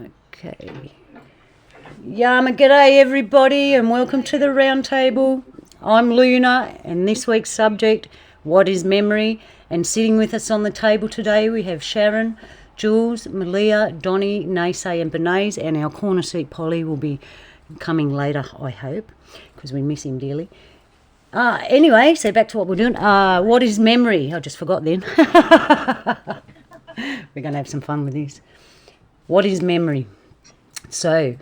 Okay. Yama, g'day everybody and welcome to the round table. I'm Luna and this week's subject, what is memory? And sitting with us on the table today we have Sharon, Jules, Malia, Donnie, Naysay and Bernays, and our corner seat Polly will be coming later, I hope, because we miss him dearly. Anyway, so back to what we're doing. What is memory? I just forgot then. We're going to have some fun with this. What is memory? So,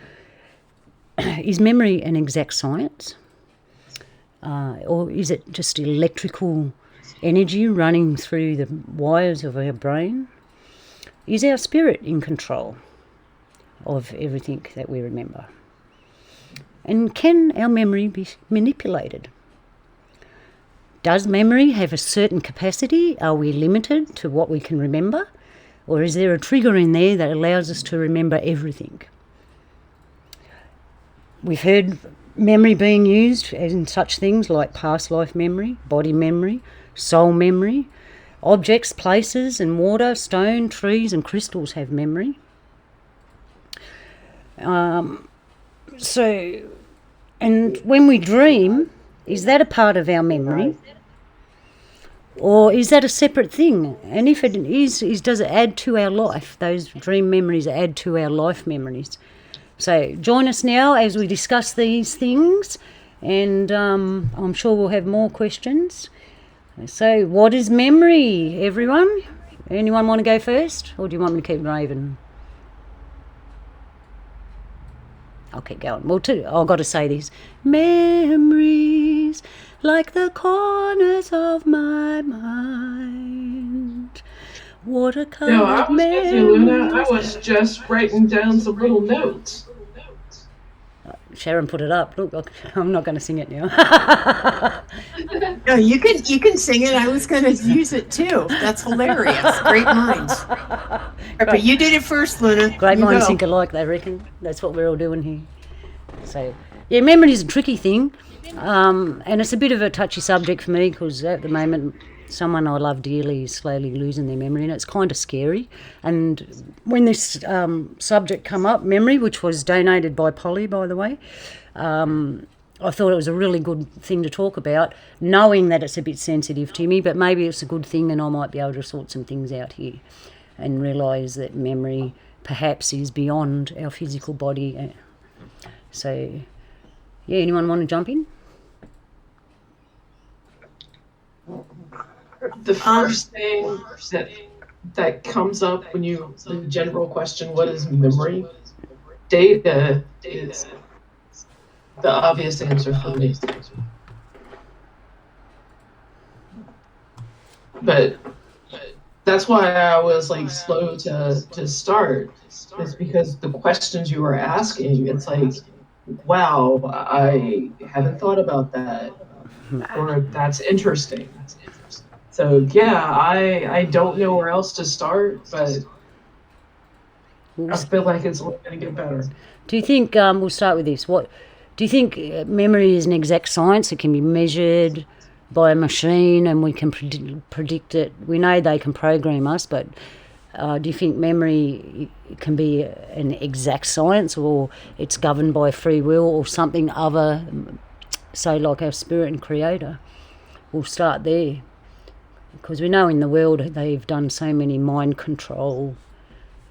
is memory an exact science? Or is it just electrical energy running through the wires of our brain? Is our spirit in control of everything that we remember? And can our memory be manipulated? Does memory have a certain capacity? Are we limited to what we can remember? Or is there a trigger in there that allows us to remember everything? We've heard memory being used in such things like past life memory, body memory, soul memory. Objects, places and water, stone, trees and crystals have memory. And when we dream, is that a part of our memory? Or is that a separate thing? And if it is, does it add to our life? Those dream memories add to our life memories. So join us now as we discuss these things, and I'm sure we'll have more questions. So what is memory, everyone? Anyone want to go first, or do you want me to keep raving? I'll keep going. Well, I've got to say this. Memories like the corners of my mind. Watercolor memories. No, I was with you, Luna. I was just writing down some little notes. Sharon put it up. Look, I'm not going to sing it now. No, you can sing it. I was going to use it too. That's hilarious. Great minds. But you did it first, Luna. Great minds think alike, they reckon. That's what we're all doing here. So, yeah, memory is a tricky thing. And it's a bit of a touchy subject for me because at the moment someone I love dearly is slowly losing their memory, and it's kind of scary. And when this subject come up, memory, which was donated by Polly, by the way, I thought it was a really good thing to talk about, knowing that it's a bit sensitive to me, but maybe it's a good thing and I might be able to sort some things out here and realise that memory perhaps is beyond our physical body. So, yeah, anyone want to jump in? The first thing that comes up when the general question, what is memory? Data is the obvious answer for me. But that's why I was like slow to start, is because the questions you were asking, it's like, wow, I haven't thought about that, or that's interesting. So yeah, I don't know where else to start, but I feel like it's only going to get better. Do you think, we'll start with this, what do you think memory is an exact science? It can be measured by a machine and we can predict it. We know they can program us, but do you think memory can be an exact science, or it's governed by free will or something other, say like our spirit and creator? We'll start there. Because we know in the world they've done so many mind control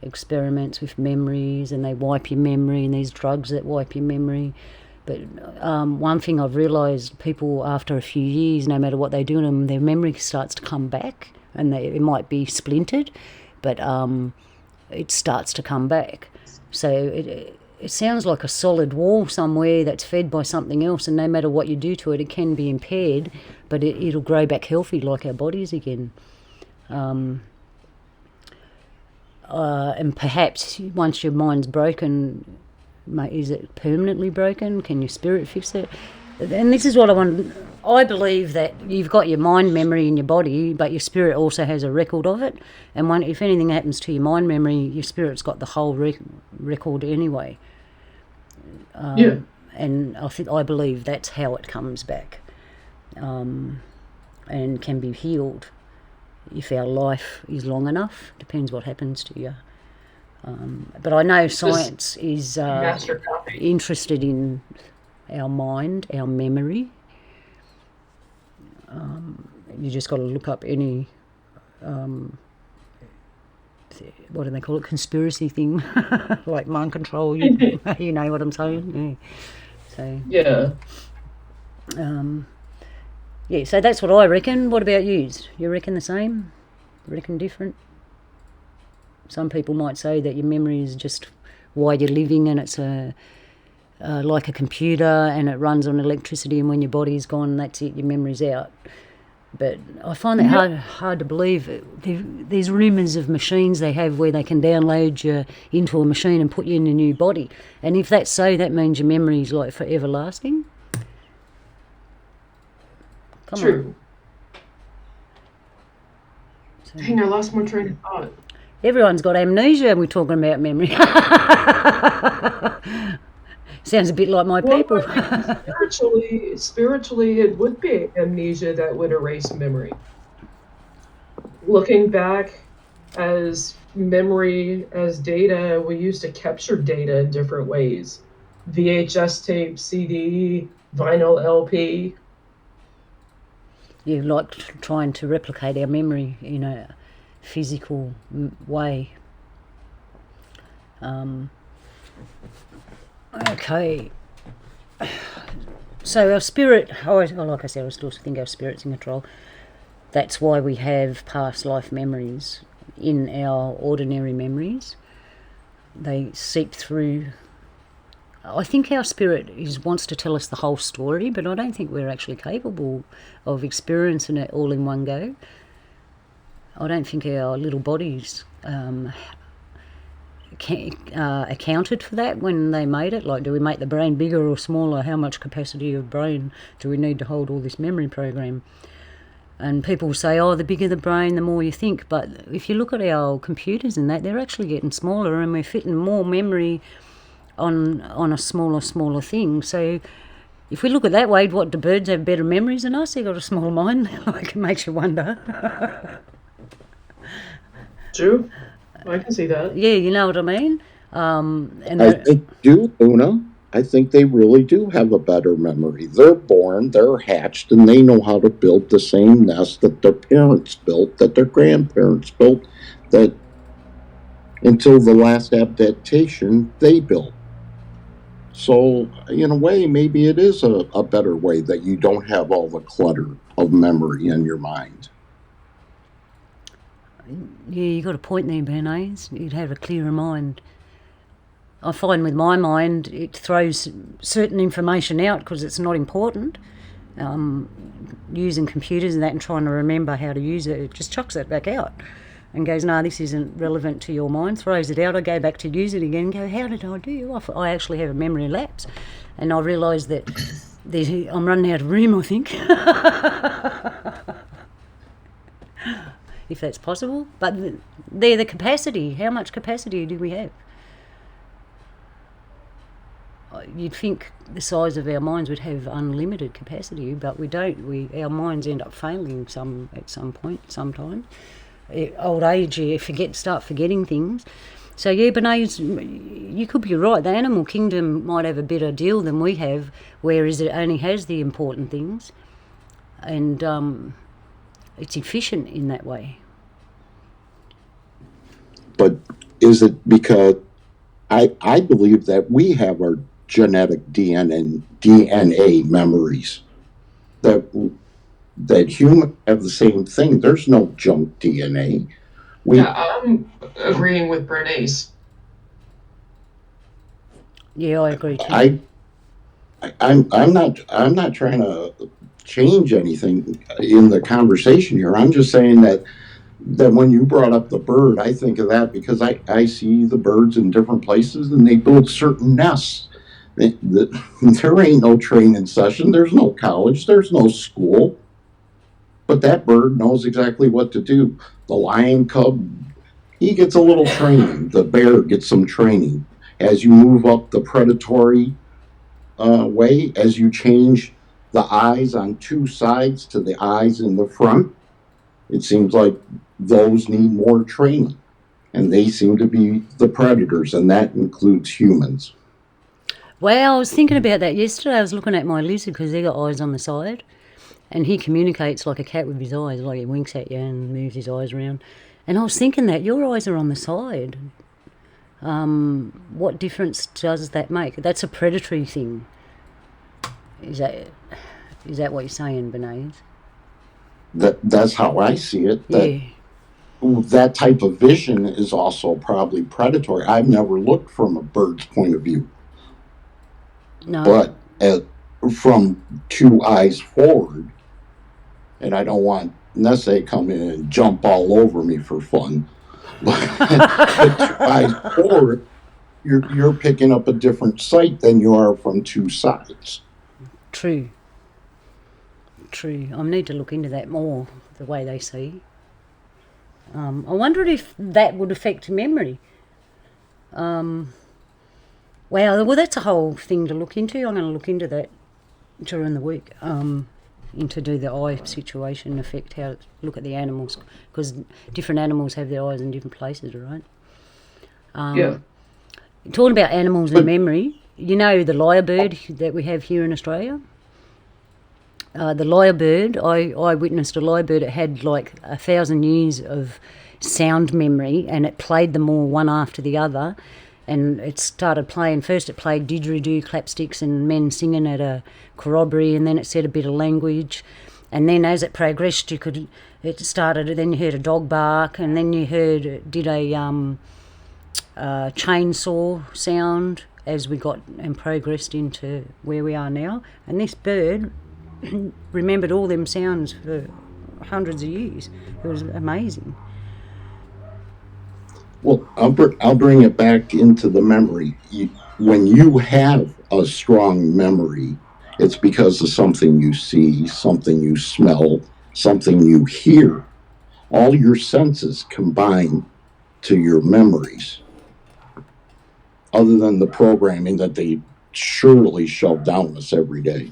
experiments with memories, and they wipe your memory, and these drugs that wipe your memory. But one thing I've realised, people after a few years, no matter what they do to them, their memory starts to come back, and it might be splintered, but it starts to come back. So it sounds like a solid wall somewhere that's fed by something else, and no matter what you do to it, it can be impaired, but it'll grow back healthy like our bodies again. And perhaps once your mind's broken, is it permanently broken? Can your spirit fix it? And this is what I want. I believe that you've got your mind memory in your body, but your spirit also has a record of it. And if anything happens to your mind memory, your spirit's got the whole record anyway. Yeah. And I believe that's how it comes back, and can be healed if our life is long enough. Depends what happens to you. But I know science is master copy. interested in our mind, our memory. You just got to look up any, what do they call it, conspiracy thing, like mind control. You know what I'm saying? Yeah. So Yeah. So that's what I reckon. What about you? You reckon the same? Reckon different? Some people might say that your memory is just why you're living, and it's like a computer, and it runs on electricity, and when your body's gone, that's it, your memory's out. But I find that hard to believe. There's rumours of machines they have where they can download you into a machine and put you in a new body. And if that's so, that means your memory's like forever lasting. Come True. on. Dang, I lost my train of thought. Everyone's got amnesia and we're talking about memory. Sounds a bit like my people. Spiritually, it would be amnesia that would erase memory. Looking back as memory, as data, we used to capture data in different ways. VHS tape, CD, vinyl LP. You like trying to replicate our memory in a physical way. Okay. So our spirit, like I said, I still think our spirit's in control. That's why we have past life memories in our ordinary memories. They seep through. I think our spirit wants to tell us the whole story, but I don't think we're actually capable of experiencing it all in one go. I don't think our little bodies accounted for that when they made it. Like, do we make the brain bigger or smaller? How much capacity of brain do we need to hold all this memory program? And people say, oh, the bigger the brain, the more you think. But if you look at our computers and that, they're actually getting smaller, and we're fitting more memory on a smaller thing. So if we look at that way, what, do birds have better memories than us? They've got a small mind. Like, it makes you wonder. True. I can see that. Yeah, you know what I mean? And I think do, Una. I think they really do have a better memory. They're born, they're hatched, and they know how to build the same nest that their parents built, that their grandparents built, that until the last adaptation they built. So, in a way, maybe it is a better way that you don't have all the clutter of memory in your mind. Yeah, you got a point there, Bernays. You'd have a clearer mind. I find with my mind, it throws certain information out because it's not important. Using computers and that and trying to remember how to use it, it just chucks it back out and goes, no, this isn't relevant to your mind, throws it out. I go back to use it again and go, how did I do? I actually have a memory lapse. And I realise that I'm running out of room, I think. If that's possible. But they're the capacity. How much capacity do we have? You'd think the size of our minds would have unlimited capacity, but we don't. Our minds end up failing at some point, sometimes. Old age, you start forgetting things. So yeah, Bernays, you could be right. The animal kingdom might have a better deal than we have, whereas it only has the important things, and it's efficient in that way. But is it because I believe that we have our genetic DNA memories, that humans have the same thing. There's no junk DNA. I'm agreeing with Bernays. Yeah, I agree too. I'm not trying to change anything in the conversation here. I'm just saying that when you brought up the bird, I think of that because I see the birds in different places and they build certain nests. There ain't no training session. There's no college. There's no school. But that bird knows exactly what to do. The lion cub, he gets a little training. The bear gets some training. As you move up the predatory way, as you change the eyes on two sides to the eyes in the front, it seems like those need more training. and they seem to be the predators, and that includes humans. Well, I was thinking about that yesterday. I was looking at my lizard because they got eyes on the side, and he communicates like a cat with his eyes, like he winks at you and moves his eyes around. And I was thinking that your eyes are on the side. What difference does that make? That's a predatory thing. Is that what you're saying, Bernays? That's how I see it. Yeah. That type of vision is also probably predatory. I've never looked from a bird's point of view. No. But from 2 eyes forward, and I don't want Nesse come in and jump all over me for fun. But 2 eyes forward, you're picking up a different sight than you are from 2 sides. True. I need to look into that more, the way they see. I wondered if that would affect memory. Well, that's a whole thing to look into. I'm going to look into that during the week, into do the eye situation affect how look at the animals, because different animals have their eyes in different places, right? Yeah. Talking about animals and memory, you know the lyrebird that we have here in Australia? The lyrebird, I witnessed a lyrebird that had like 1,000 years of sound memory, and it played them all one after the other. And it started playing, first it played didgeridoo, clapsticks and men singing at a corroboree, and then it said a bit of language. And then as it progressed, then you heard a dog bark, and then you did a chainsaw sound as we got and progressed into where we are now. And this bird remembered all them sounds for hundreds of years. It was amazing. Well, I'll bring it back into the memory. When you have a strong memory, it's because of something you see, something you smell, something you hear. All your senses combine to your memories, other than the programming that they surely shove down us every day.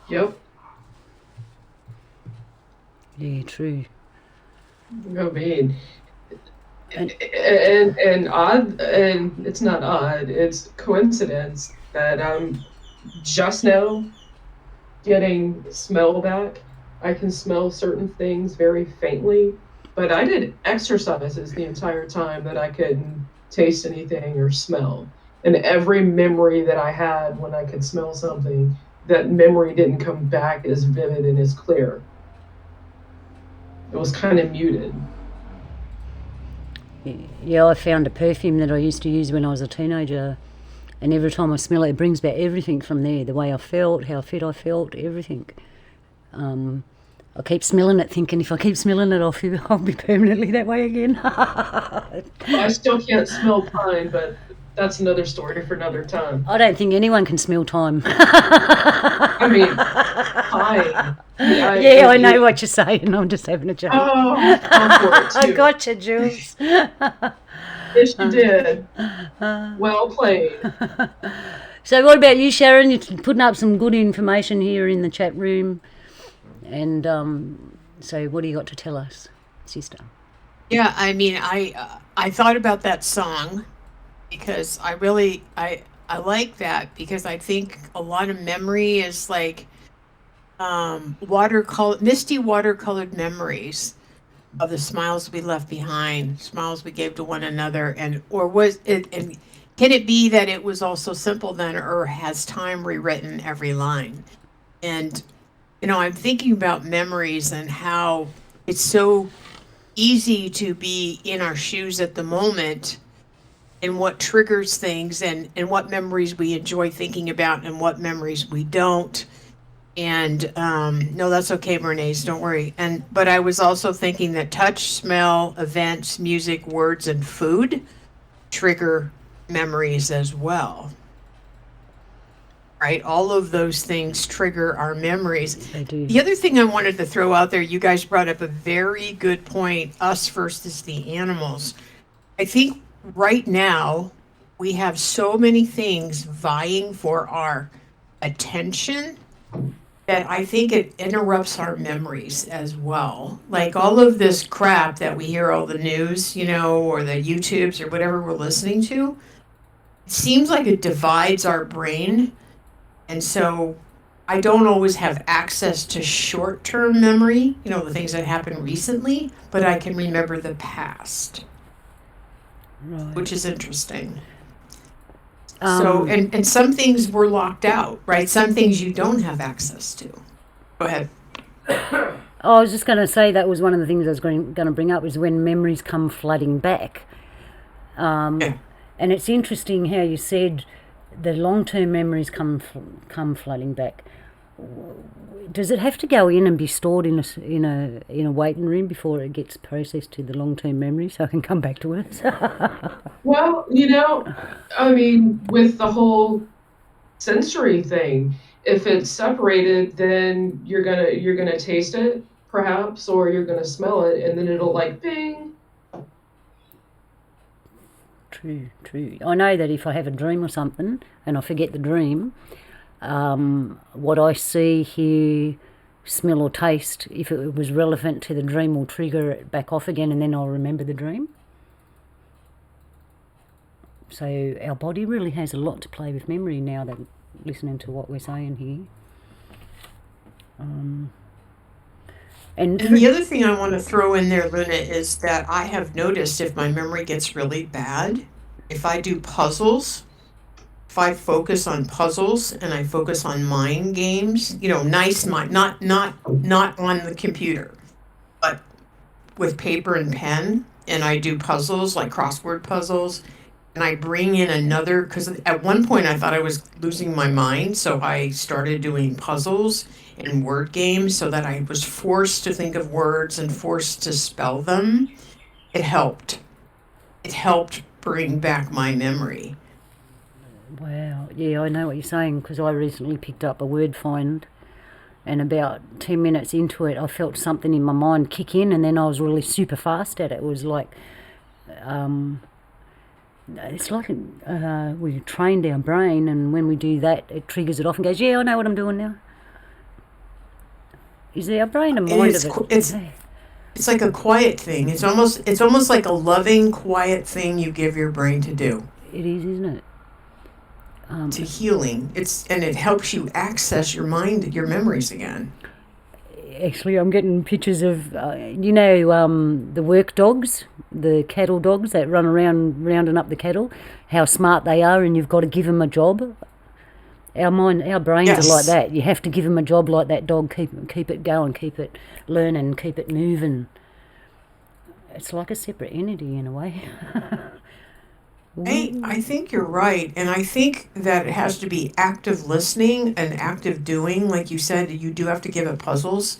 Yep. Yeah, true. I mean, and odd, and it's not odd, it's coincidence that I'm just now getting smell back. I can smell certain things very faintly, but I did exercises the entire time that I couldn't taste anything or smell. And every memory that I had when I could smell something, that memory didn't come back as vivid and as clear. It was kind of muted. Yeah, I found a perfume that I used to use when I was a teenager, and every time I smell it, it brings back everything from there, the way I felt, how fit I felt, everything. I keep smelling it, thinking if I keep smelling it, I'll be permanently that way again. I still can't smell pine, but that's another story for another time. I don't think anyone can smell time. I mean, pine. I know what you're saying. I'm just having a joke. Oh, I'm for it too. I gotcha, Jules. Yes, you did. Well played. So what about you, Sharon? You're putting up some good information here in the chat room. And so what do you got to tell us, sister? Yeah, I mean, I thought about that song because I like that, because I think a lot of memory is like misty watercolored memories of the smiles we left behind, smiles we gave to one another, and can it be that it was also simple then, or has time rewritten every line? And I'm thinking about memories and how it's so easy to be in our shoes at the moment, and what triggers things, and what memories we enjoy thinking about and what memories we don't. And no, that's okay, Bernays, don't worry. But I was also thinking that touch, smell, events, music, words, and food trigger memories as well. Right? All of those things trigger our memories. They do. The other thing I wanted to throw out there, you guys brought up a very good point, us versus the animals. I think right now we have so many things vying for our attention that I think it interrupts our memories as well. Like all of this crap that we hear, all the news, or the YouTubes or whatever we're listening to, it seems like it divides our brain. And so I don't always have access to short-term memory, the things that happened recently, but I can remember the past, Right. which is interesting. So, and some things were locked out, right? Some things you don't have access to. Go ahead. I was just going to say that was one of the things I was going to bring up is when memories come flooding back. Yeah. And it's interesting how you said the long-term memories come flooding back. Does it have to go in and be stored in a waiting room before it gets processed to the long-term memory so I can come back to it? Well, I mean, with the whole sensory thing, if it's separated, then you're gonna taste it, perhaps, or you're gonna smell it, and then it'll like ping. True. I know that if I have a dream or something and I forget the dream, what I see, hear, smell or taste, if it was relevant to the dream, will trigger it back off again and then I'll remember the dream. So our body really has a lot to play with memory now that listening to what we're saying here. And the other thing I want to throw in there, Luna, is that I have noticed if my memory gets really bad, if I do puzzles, if I focus on puzzles and I focus on mind games, nice mind, not on the computer, but with paper and pen, and I do puzzles like crossword puzzles, and I bring in another, because at one point I thought I was losing my mind, so I started doing puzzles and word games so that I was forced to think of words and forced to spell them. It helped bring back my memory. Wow, yeah, I know what you're saying because I recently picked up a word find and about 10 minutes into it I felt something in my mind kick in and then I was really super fast at it. It was like, it's like we trained our brain and when we do that it triggers it off and goes, yeah, I know what I'm doing now. Is our brain a mind of it? It's like a quiet thing. It's almost like a loving, quiet thing you give your brain to do. It is, isn't it? To healing. It helps you access your mind, your memories again. Actually, I'm getting pictures of, the work dogs, the cattle dogs that run around rounding up the cattle, how smart they are and you've got to give them a job. Our brains Yes. are like that. You have to give them a job like that dog, keep it going, keep it learning, keep it moving. It's like a separate entity in a way. I think you're right. And I think that it has to be active listening and active doing. Like you said, you do have to give it puzzles.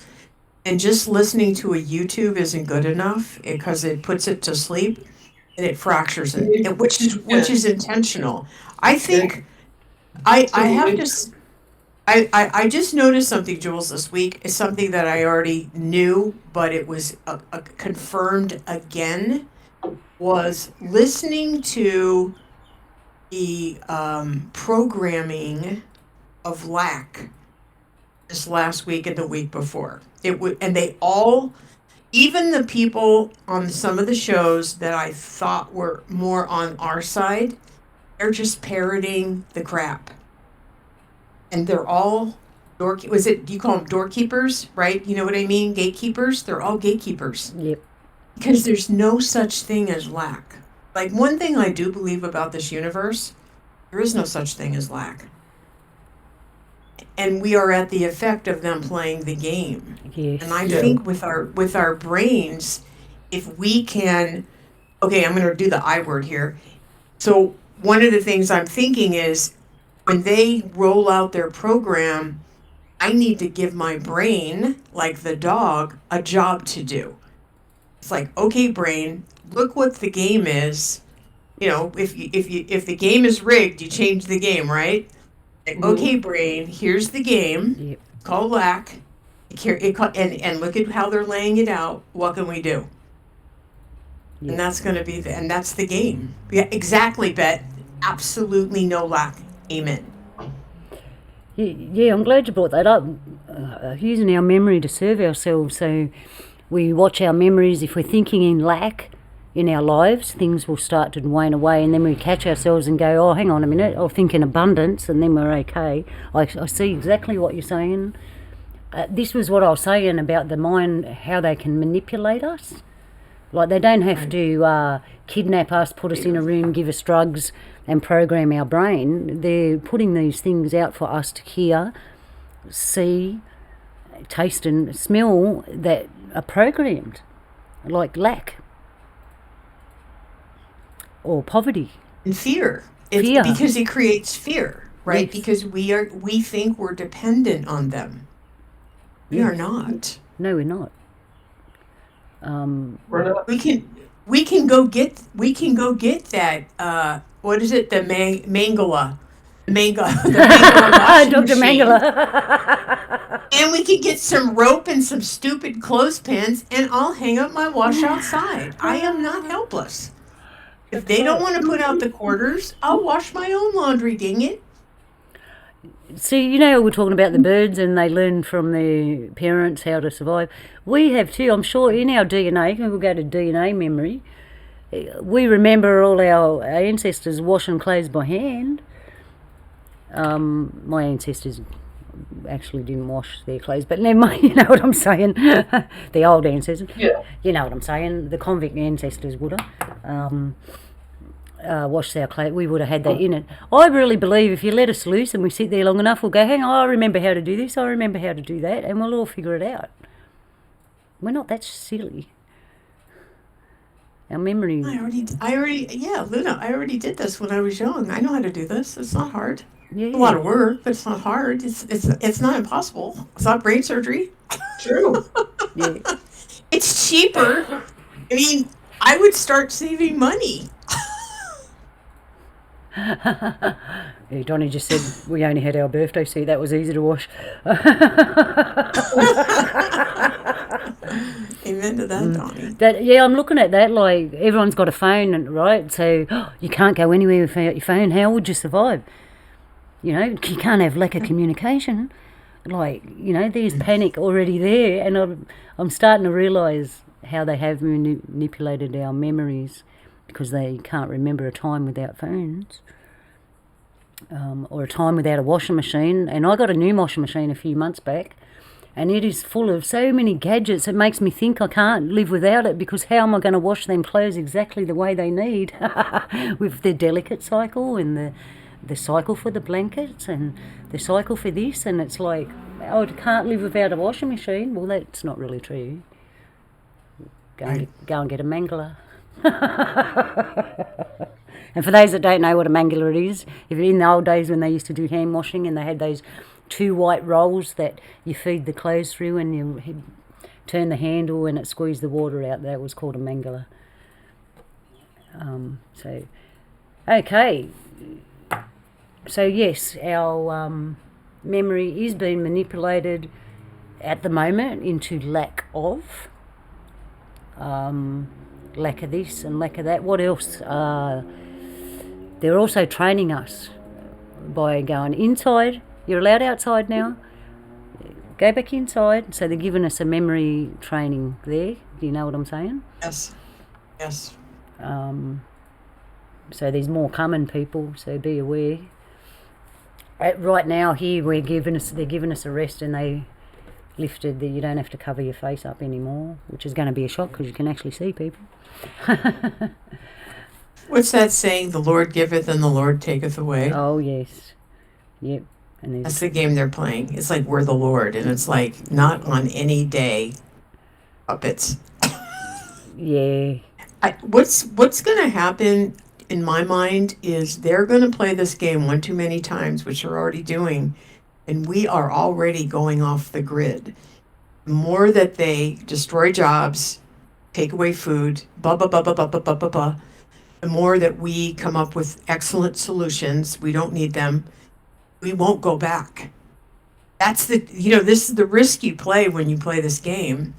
And just listening to a YouTube isn't good enough because it puts it to sleep and it fractures it, which is intentional. I think I just noticed something, Jules, this week. It's something that I already knew, but it was confirmed again. Was listening to the programming of lack this last week and the week before. And they all, even the people on some of the shows that I thought were more on our side, they're just parroting the crap. And they're all you call them doorkeepers, right? You know what I mean? Gatekeepers. They're all gatekeepers. Yep. Because there's no such thing as lack. Like, one thing I do believe about this universe, there is no such thing as lack. And we are at the effect of them playing the game. Yes. And I think with our brains, if we can, okay, I'm going to do the I word here. So one of the things I'm thinking is when they roll out their program, I need to give my brain, like the dog, a job to do. It's like, okay, brain, look what the game is. If the game is rigged, you change the game, right? Like, okay, brain, here's the game. Yep. It's called lack. And look at how they're laying it out. What can we do? Yep. And that's going to be and that's the game. Yeah, exactly, Bet. Absolutely no lack. Amen. Yeah, I'm glad you brought that up. using our memory to serve ourselves. So we watch our memories. If we're thinking in lack in our lives, things will start to wane away, and then we catch ourselves and go, oh, hang on a minute, I'll think in abundance, and then we're okay. I see exactly what you're saying. This was what I was saying about the mind, how they can manipulate us. Like, they don't have to kidnap us, put us in a room, give us drugs and program our brain. They're putting these things out for us to hear, see, taste and smell that are programmed, like lack or poverty. And fear. Fear. Because it creates fear, right? Yes. Because we think we're dependent on them. We are not. No, we're not. We're not. We can go get that what is it, the Mangala the Mangala washing Dr. machine. Mangala. And we could get some rope and some stupid clothespins, and I'll hang up my wash outside. I am not helpless. If they don't want to put out the quarters, I'll wash my own laundry, dang it. See, we're talking about the birds and they learn from their parents how to survive. We have too, I'm sure, in our DNA, and we'll go to DNA memory, we remember all our ancestors washing clothes by hand. My ancestors actually didn't wash their clothes, but never mind, you know what I'm saying. The old ancestors. Yeah. You know what I'm saying. The convict ancestors would have. Washed our clothes, we would have had that in it. I really believe if you let us loose and we sit there long enough, we'll go, hang on, I remember how to do this, I remember how to do that, and we'll all figure it out. We're not that silly. Our memory... Luna, I already did this when I was young. I know how to do this. It's not hard. Yeah. It's a lot of work, but it's not hard. It's not impossible. It's not brain surgery. True. Yeah. It's cheaper. I mean, I would start saving money. Yeah, Donnie just said we only had our birthday suit. That was easy to wash. Amen to that, Donnie. I'm looking at that like everyone's got a phone, right? So you can't go anywhere without your phone. How would you survive? You can't have lack of communication. Like, there's panic already there, and I'm starting to realise how they have manipulated our memories because they can't remember a time without phones. Or a time without a washing machine. And I got a new washing machine a few months back, and it is full of so many gadgets. It makes me think I can't live without it, because how am I going to wash them clothes exactly the way they need with the delicate cycle and the cycle for the blankets and the cycle for this, and it's like, I can't live without a washing machine. Well, that's not really true. Go and get a mangler. And for those that don't know what a mangler is, if in the old days when they used to do hand washing and they had those two white rolls that you feed the clothes through and you turn the handle and it squeezed the water out, that was called a mangler. Okay. So yes, our memory is being manipulated at the moment into lack of this and lack of that. What else? They're also training us by going inside. You're allowed outside now. Go back inside. So they're giving us a memory training there. Do you know what I'm saying? Yes. So there's more coming, people. So be aware. Right now here they're giving us a rest, and they lifted that you don't have to cover your face up anymore, which is going to be a shock because you can actually see people. What's that saying? The Lord giveth and the Lord taketh away. Oh yes, yep. And that's the game they're playing. It's like we're the Lord, and it's like not on any day. Puppets. Yeah. What's going to happen in my mind is they're going to play this game one too many times, which they're already doing, and we are already going off the grid. The more that they destroy jobs, take away food, the more that we come up with excellent solutions, we don't need them, we won't go back. That's this is the risk you play when you play this game,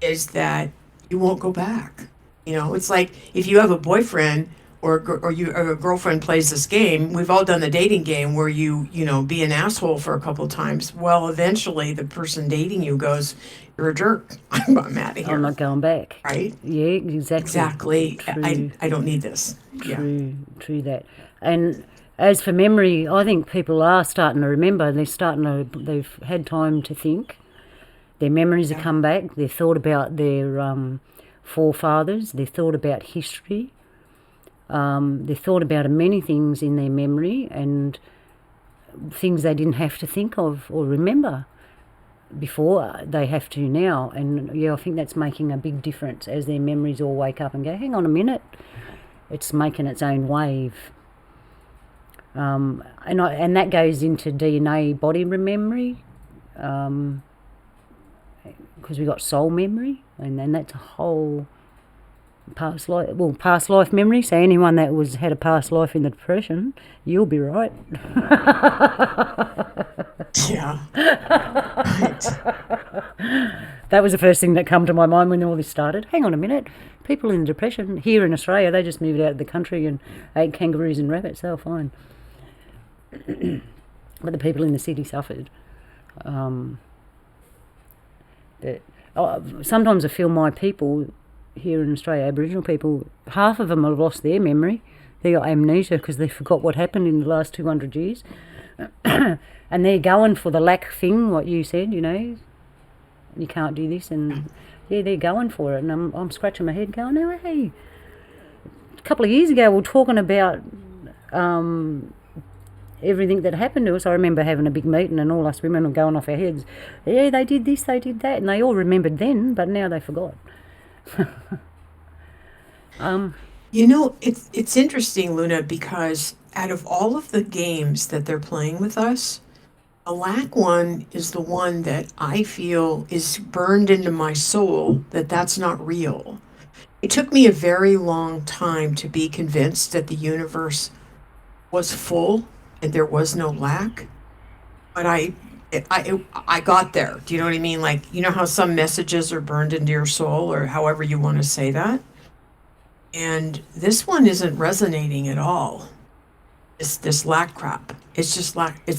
is that you won't go back. It's like if you have a boyfriend or a girlfriend plays this game. We've all done the dating game where you be an asshole for a couple of times. Well, eventually the person dating you goes, "You're a jerk. I'm out of here." I'm not going back. Right? Yeah, exactly. Exactly. True. I don't need this. True that. And as for memory, I think people are starting to remember. They've had time to think. Their memories have come back. They've thought about their forefathers. They've thought about history. They've thought about many things in their memory and things they didn't have to think of or remember before. They have to now. And I think that's making a big difference as their memories all wake up and go, hang on a minute. It's making its own wave. And that goes into DNA body memory, because we got soul memory, and then that's a whole past life memory. So anyone that had a past life in the Depression, you'll be right. Yeah. Right. That was the first thing that came to my mind when all this started. Hang on a minute. People in the Depression here in Australia, they just moved out of the country and ate kangaroos and rabbits. They were fine. But the people in the city suffered. Sometimes I feel my people here in Australia, Aboriginal people, half of them have lost their memory. They got amnesia because they forgot what happened in the last 200 years. And they're going for the lack thing, what you said, you can't do this. And they're going for it. And I'm scratching my head going, oh, hey, a couple of years ago we were talking about everything that happened to us. I remember having a big meeting and all us women were going off our heads. Yeah, they did this, they did that. And they all remembered then, but now they forgot. It's interesting, Luna, because out of all of the games that they're playing with us, the lack one is the one that I feel is burned into my soul that's not real. It took me a very long time to be convinced that the universe was full and there was no lack, but I got there. Do you know what I mean? Like, how some messages are burned into your soul, or however you want to say that. And this one isn't resonating at all. This lack crap. It's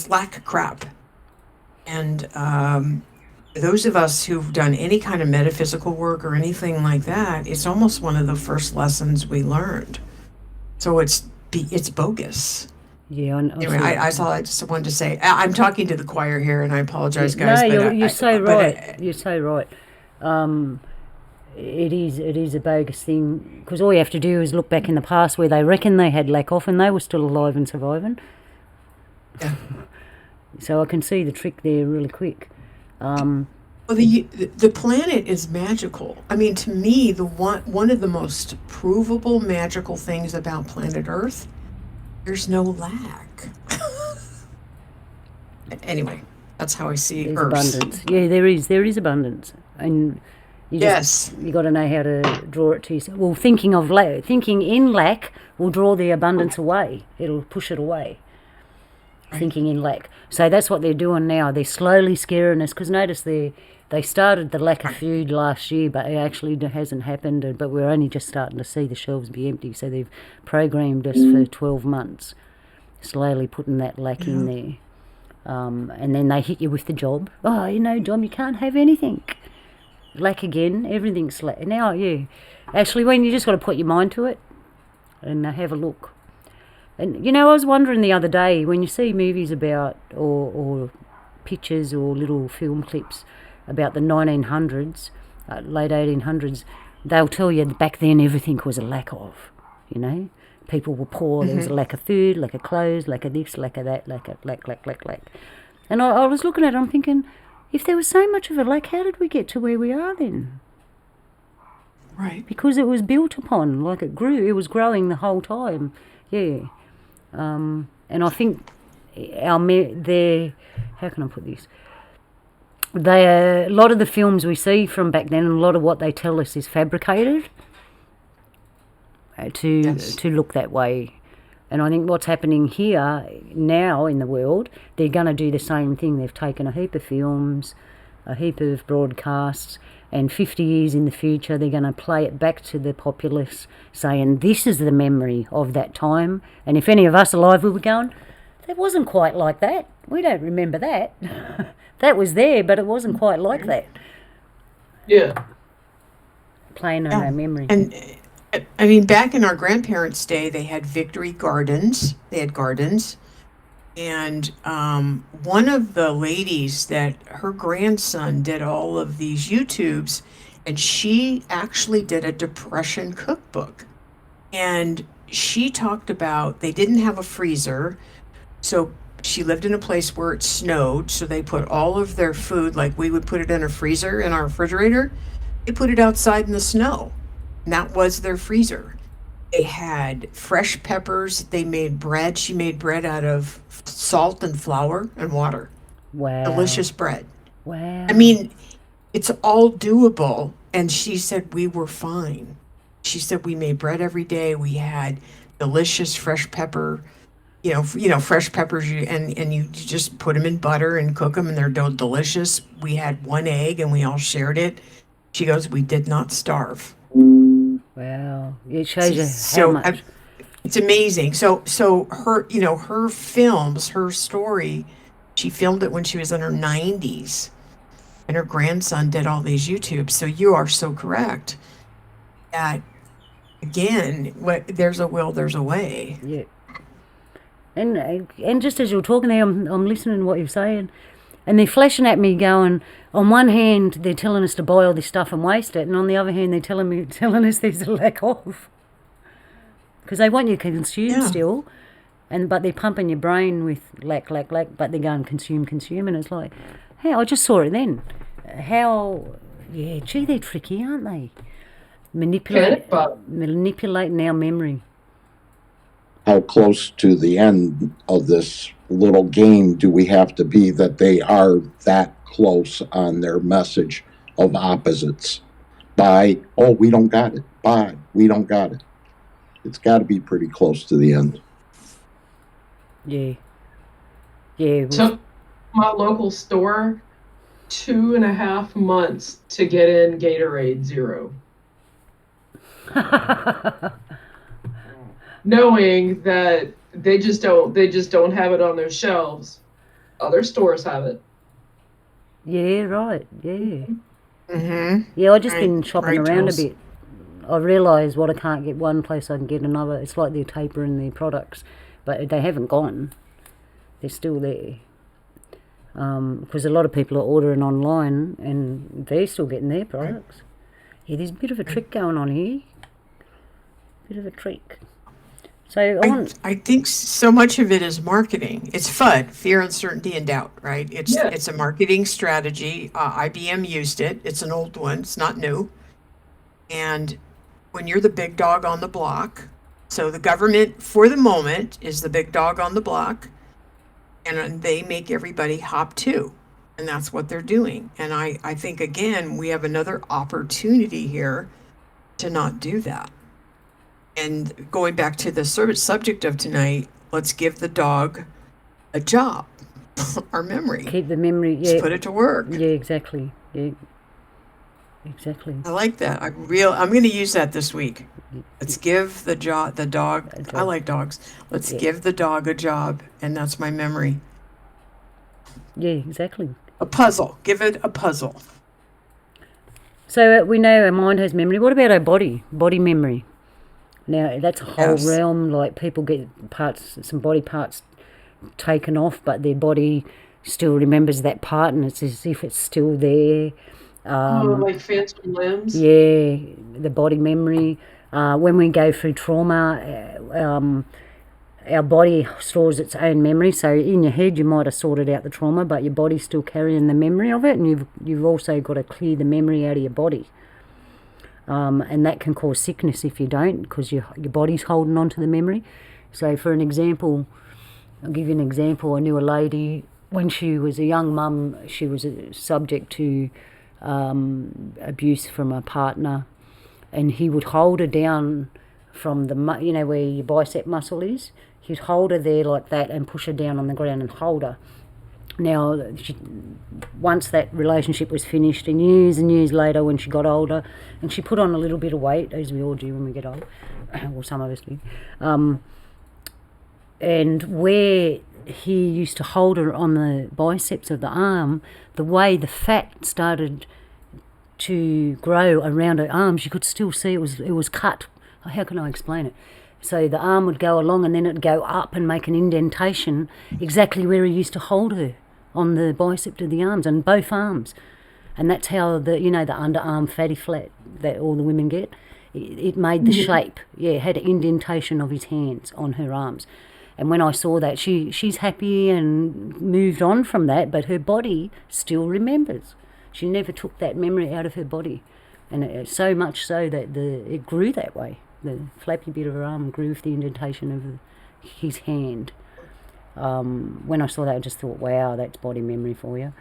lack crap. And those of us who've done any kind of metaphysical work or anything like that, it's almost one of the first lessons we learned. So it's bogus. Yeah, anyway, I just wanted to say, I'm talking to the choir here, and I apologize, guys. No, you're so right. You're so right. It is a bogus thing, because all you have to do is look back in the past where they reckon they had lack off and they were still alive and surviving. Yeah. So I can see the trick there really quick. Well, the planet is magical. I mean, to me, one of the most provable magical things about planet Earth, there's no lack. Anyway, that's how I see There's Earth. abundance. Yeah, there is abundance, and you got to know how to draw it to yourself. Well, thinking in lack will draw the abundance away. It'll push it away. Right. Thinking in lack. So that's what they're doing now. They're slowly scaring us, because notice they started the lack of food last year, but it actually hasn't happened. But we're only just starting to see the shelves be empty. So they've programmed us for 12 months, slowly putting that lack in there. And then they hit you with the job. Oh, Dom, you can't have anything. Lack again, everything's lack. Now, actually, when you just got to put your mind to it and have a look. And, I was wondering the other day, when you see movies about, or pictures or little film clips about the 1900s, late 1800s, they'll tell you that back then everything was a lack of, People were poor, there was a lack of food, lack of clothes, lack of this, lack of that, lack. And I was looking at it, I'm thinking, if there was so much of a lack, how did we get to where we are then? Right. Because it was built upon, like it grew, it was growing the whole time. Yeah. And I think how can I put this? A lot of the films we see from back then, and a lot of what they tell us is fabricated to look that way. And I think what's happening here now in the world, they're going to do the same thing. They've taken a heap of films, a heap of broadcasts, and 50 years in the future they're going to play it back to the populace saying this is the memory of that time. And if any of us alive we were going, that wasn't quite like that, we don't remember that. That was there, but it wasn't quite like that. Yeah. Playing on our memory. And I mean, back in our grandparents' day, they had victory gardens. They had gardens. And one of the ladies that her grandson did all of these YouTubes, and she actually did a depression cookbook. And she talked about they didn't have a freezer. So she lived in a place where it snowed. So they put all of their food, like we would put it in a freezer in our refrigerator, they put it outside in the snow. And that was their freezer. They had fresh peppers. They made bread. She made bread out of salt and flour and water. Wow. Delicious bread. Wow. I mean, it's all doable. And she said we were fine. She said we made bread every day. We had delicious fresh pepper, fresh peppers. And you just put them in butter and cook them, and they're delicious. We had one egg, and we all shared it. She goes, we did not starve. Wow. It shows you how much. It's amazing. So her, her films, her story, she filmed it when she was in her 90s, and her grandson did all these YouTubes. So you are so correct that, again, there's a will, there's a way. Yeah. And just as you're talking there, I'm listening to what you're saying, and they're flashing at me going, on one hand, they're telling us to buy all this stuff and waste it, and on the other hand, they're telling us there's a lack of. Because they want you to consume still, but they're pumping your brain with lack, but they're going consume, and it's like, hey, I just saw it then. They're tricky, aren't they? Manipulating our memory. How close to the end of this little game do we have to be that they are that close on their message of opposites? By, oh, we don't got it. By, we don't got it. It's got to be pretty close to the end. Yeah. Yeah. Took my local store 2.5 months to get in Gatorade Zero. Knowing that they just don't have it on their shelves. Other stores have it. Yeah, right. Yeah. Mm-hmm. Yeah, I just been shopping around a bit. I realise what I can't get one place, I can get another. It's like they're tapering their products, but they haven't gone. They're still there. Because a lot of people are ordering online and they're still getting their products. Yeah, there's a bit of a trick going on here. Bit of a trick. So I think so much of it is marketing. It's FUD, fear, uncertainty, and doubt, right? It's a marketing strategy. IBM used it. It's an old one. It's not new. And when you're the big dog on the block, so the government, for the moment, is the big dog on the block, and they make everybody hop too. And that's what they're doing. And I think, again, we have another opportunity here to not do that. And going back to the subject of tonight, let's give the dog a job, our memory. Keep the memory, yeah. Let's put it to work. Yeah, exactly. Yeah, exactly. I like that. I'm going to use that this week. Let's give the dog. I like dogs. Let's give the dog a job, and that's my memory. Yeah, exactly. A puzzle. Give it a puzzle. So we know our mind has memory. What about our body memory? Now, that's a whole realm, like people get some body parts taken off, but their body still remembers that part, and it's as if it's still there. Like phantom limbs? Yeah, the body memory. When we go through trauma, our body stores its own memory. So in your head, you might have sorted out the trauma, but your body's still carrying the memory of it, and you've also got to clear the memory out of your body. And that can cause sickness if you don't, because your body's holding on to the memory. So for an example, I'll give you an example. I knew a lady, when she was a young mum, she was subject to abuse from a partner, and he would hold her down from where your bicep muscle is. He'd hold her there like that and push her down on the ground and hold her. Now, once that relationship was finished, and years later when she got older, and she put on a little bit of weight, as we all do when we get old, or some of us do, and where he used to hold her on the biceps of the arm, the way the fat started to grow around her arms, you could still see it was cut. How can I explain it? So the arm would go along and then it'd go up and make an indentation exactly where he used to hold her on the bicep of the arms, and both arms. And that's how the underarm fatty flat that all the women get, it made the shape. Yeah, it had an indentation of his hands on her arms. And when I saw that, she's happy and moved on from that, but her body still remembers. She never took that memory out of her body. And so much so that it grew that way. The flappy bit of her arm grew with the indentation of his hand. When I saw that, I just thought, wow, that's body memory for you.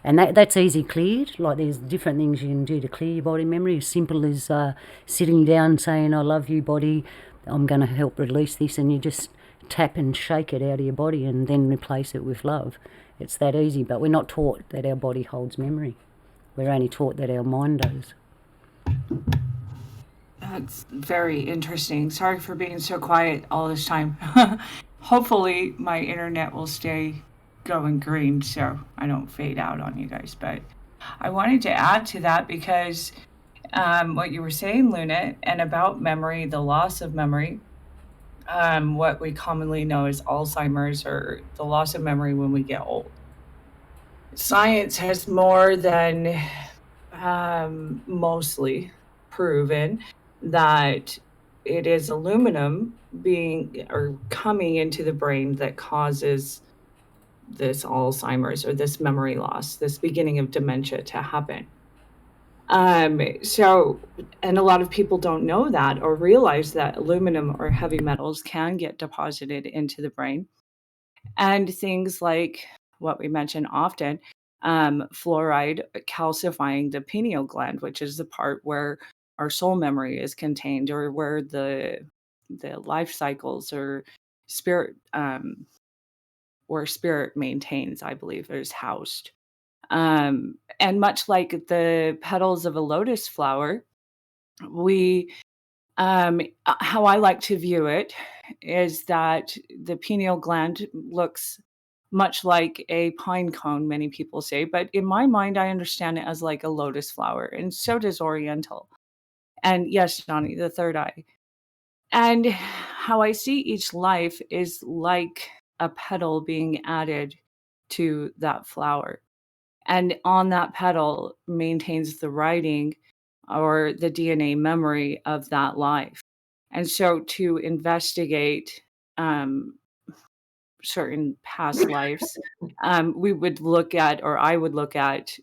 And that's easy cleared. Like, there's different things you can do to clear your body memory, as simple as sitting down saying, I love you, body, I'm going to help release this, and you just tap and shake it out of your body and then replace it with love. It's that easy, but we're not taught that our body holds memory. We're only taught that our mind does. That's very interesting. Sorry for being so quiet all this time. Hopefully my internet will stay going green so I don't fade out on you guys. But I wanted to add to that because what you were saying, Luna, and about memory, the loss of memory, what we commonly know as Alzheimer's, or the loss of memory when we get old. Science has more than mostly proven that it is aluminum being or coming into the brain that causes this Alzheimer's or this memory loss, this beginning of dementia to happen. So, and a lot of people don't know that or realize that aluminum or heavy metals can get deposited into the brain. And things like what we mention often, fluoride calcifying the pineal gland, which is the part where our soul memory is contained, or where the life cycles or spirit or spirit maintains, I believe, is housed. And much like the petals of a lotus flower, we how I like to view it is that the pineal gland looks much like a pine cone, many people say, but in my mind, I understand it as like a lotus flower, and so does Oriental. And yes, Johnny, the third eye. And how I see each life is like a petal being added to that flower. And on that petal maintains the writing or the DNA memory of that life. And so to investigate certain past lives, we would look at, or I would look at,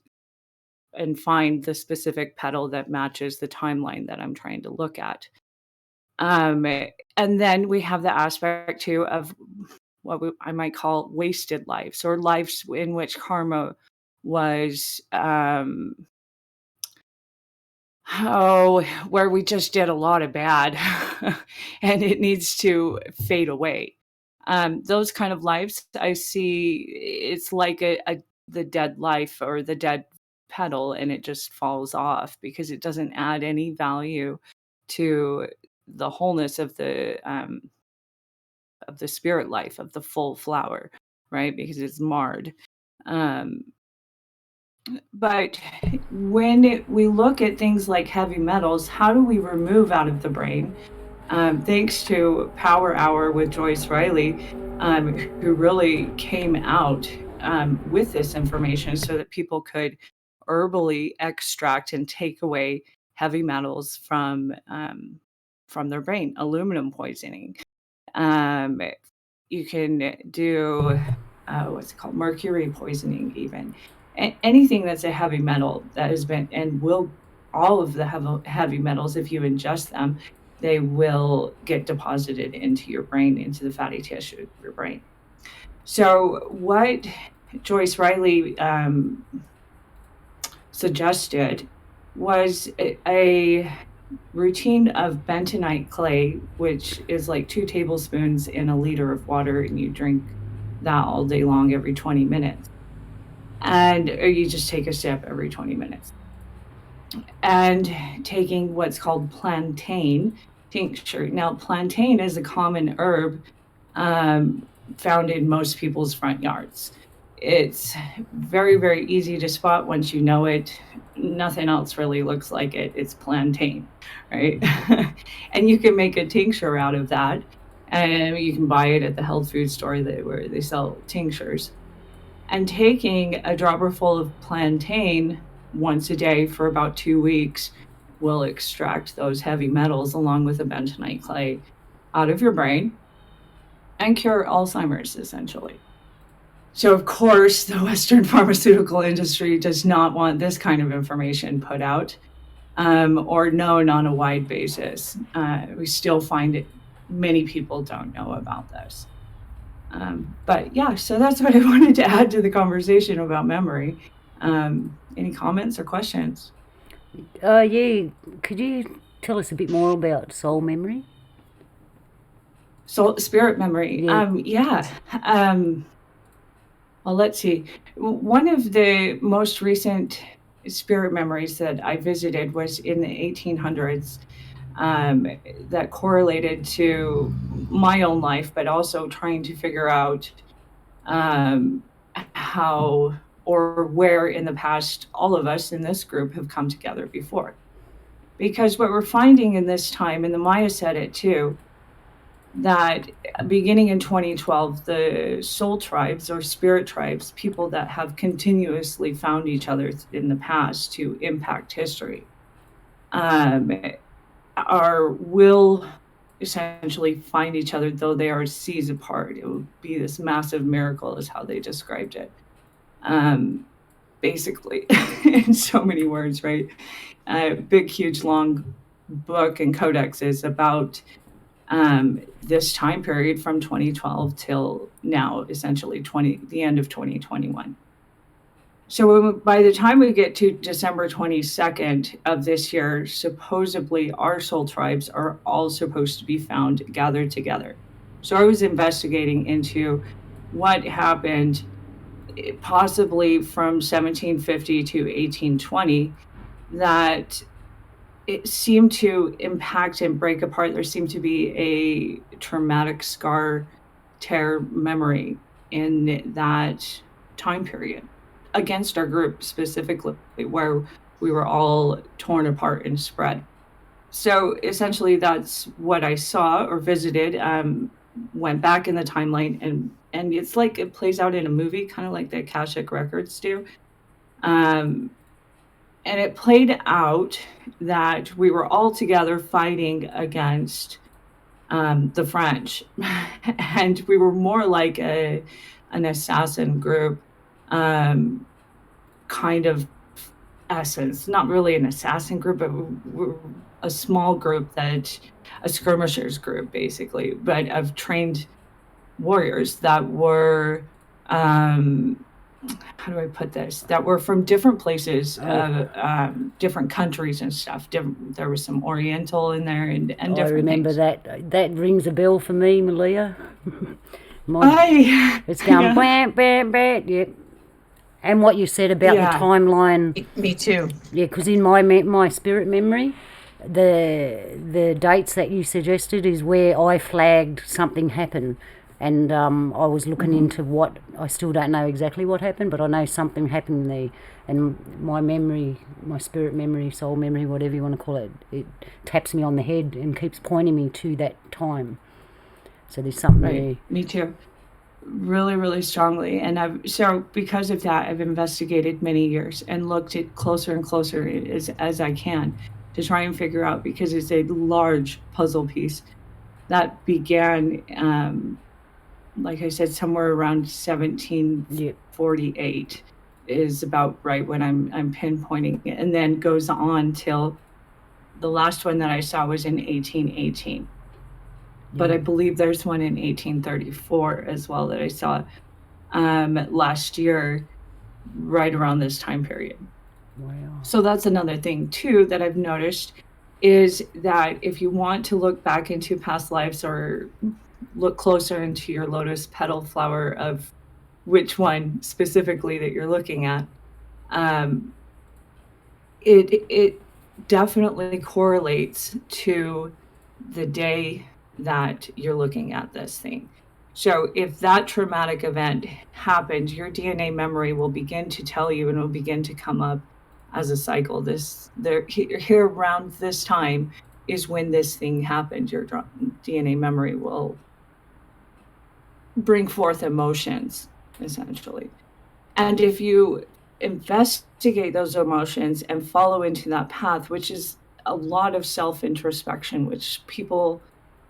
and find the specific petal that matches the timeline that I'm trying to look at. And then we have the aspect too of what I might call wasted lives, or lives in which karma was where we just did a lot of bad and it needs to fade away. Those kind of lives I see, it's like the dead life or the dead petal, and it just falls off because it doesn't add any value to the wholeness of the spirit life of the full flower, right? Because it's marred. But when we look at things like heavy metals, how do we remove out of the brain? Thanks to Power Hour with Joyce Riley, who really came out with this information so that people could herbally extract and take away heavy metals from their brain, aluminum poisoning. You can do what's it called, mercury poisoning, even. Anything that's a heavy metal that has been and will, all of the heavy metals, if you ingest them, they will get deposited into your brain, into the fatty tissue of your brain. So what Joyce Riley suggested was a routine of bentonite clay, which is like 2 tablespoons in a liter of water, and you drink that all day long every 20 minutes. and or you just take a sip every 20 minutes. And taking what's called plantain tincture. Now, plantain is a common herb found in most people's front yards. It's very, very easy to spot once you know it. Nothing else really looks like it. It's plantain, right? And you can make a tincture out of that. And you can buy it at the health food store where they sell tinctures. And taking a dropper full of plantain once a day for about 2 weeks will extract those heavy metals along with a bentonite clay out of your brain and cure Alzheimer's, essentially. So, of course, the Western pharmaceutical industry does not want this kind of information put out or known on a wide basis. We still find it, many people don't know about this. But yeah, so that's what I wanted to add to the conversation about memory. Any comments or questions? Yeah, could you tell us a bit more about soul memory? Soul, spirit memory. Yeah. Well, let's see. One of the most recent spirit memories that I visited was in the 1800s. That correlated to my own life, but also trying to figure out how or where in the past all of us in this group have come together before. Because what we're finding in this time, and the Maya said it too, that beginning in 2012, the soul tribes or spirit tribes, people that have continuously found each other in the past to impact history, will essentially find each other, though they are seas apart. It will be this massive miracle, is how they described it. Basically, in so many words, right? Big, huge, long book and codexes about this time period from 2012 till now, essentially the end of 2021. So by the time we get to December 22nd of this year, supposedly our soul tribes are all supposed to be found gathered together. So I was investigating into what happened possibly from 1750 to 1820 that it seemed to impact and break apart. There seemed to be a traumatic scar tear memory in that time period against our group specifically, where we were all torn apart and spread. So essentially that's what I saw or visited, went back in the timeline, and it's like it plays out in a movie, kind of like the Akashic Records do. And it played out that we were all together fighting against the French. And we were more like an assassin group, kind of essence. Not really an assassin group, but we're a small group, a skirmishers group, basically, but of trained warriors that were, how do I put this? That were from different places, different countries and stuff. There was some Oriental in there and different I remember things. that rings a bell for me, Malia. It's going Yeah. bam, bam, bam. Yeah. And what you said about Yeah. the timeline, Me too. yeah, because in my spirit memory, the dates that you suggested is where I flagged something happened, and I was looking into what, I still don't know exactly what happened, but I know something happened there, and my memory, my spirit memory, soul memory, whatever you want to call it, it taps me on the head and keeps pointing me to that time. So there's something there. Right. Me too. Really, really strongly. And so because of that, I've investigated many years and looked at closer and closer as I can to try and figure out, because it's a large puzzle piece that began, like I said, somewhere around 1748 is about right when I'm pinpointing it, and then goes on till the last one that I saw was in 1818. But I believe there's one in 1834 as well that I saw last year, right around this time period. Wow. So that's another thing too that I've noticed, is that if you want to look back into past lives or look closer into your lotus petal flower of which one specifically that you're looking at, it definitely correlates to the day that you're looking at this thing. So if that traumatic event happened, your DNA memory will begin to tell you, and it will begin to come up as a cycle. Here around this time is when this thing happened. Your DNA memory will bring forth emotions, essentially. And if you investigate those emotions and follow into that path, which is a lot of self-introspection, which people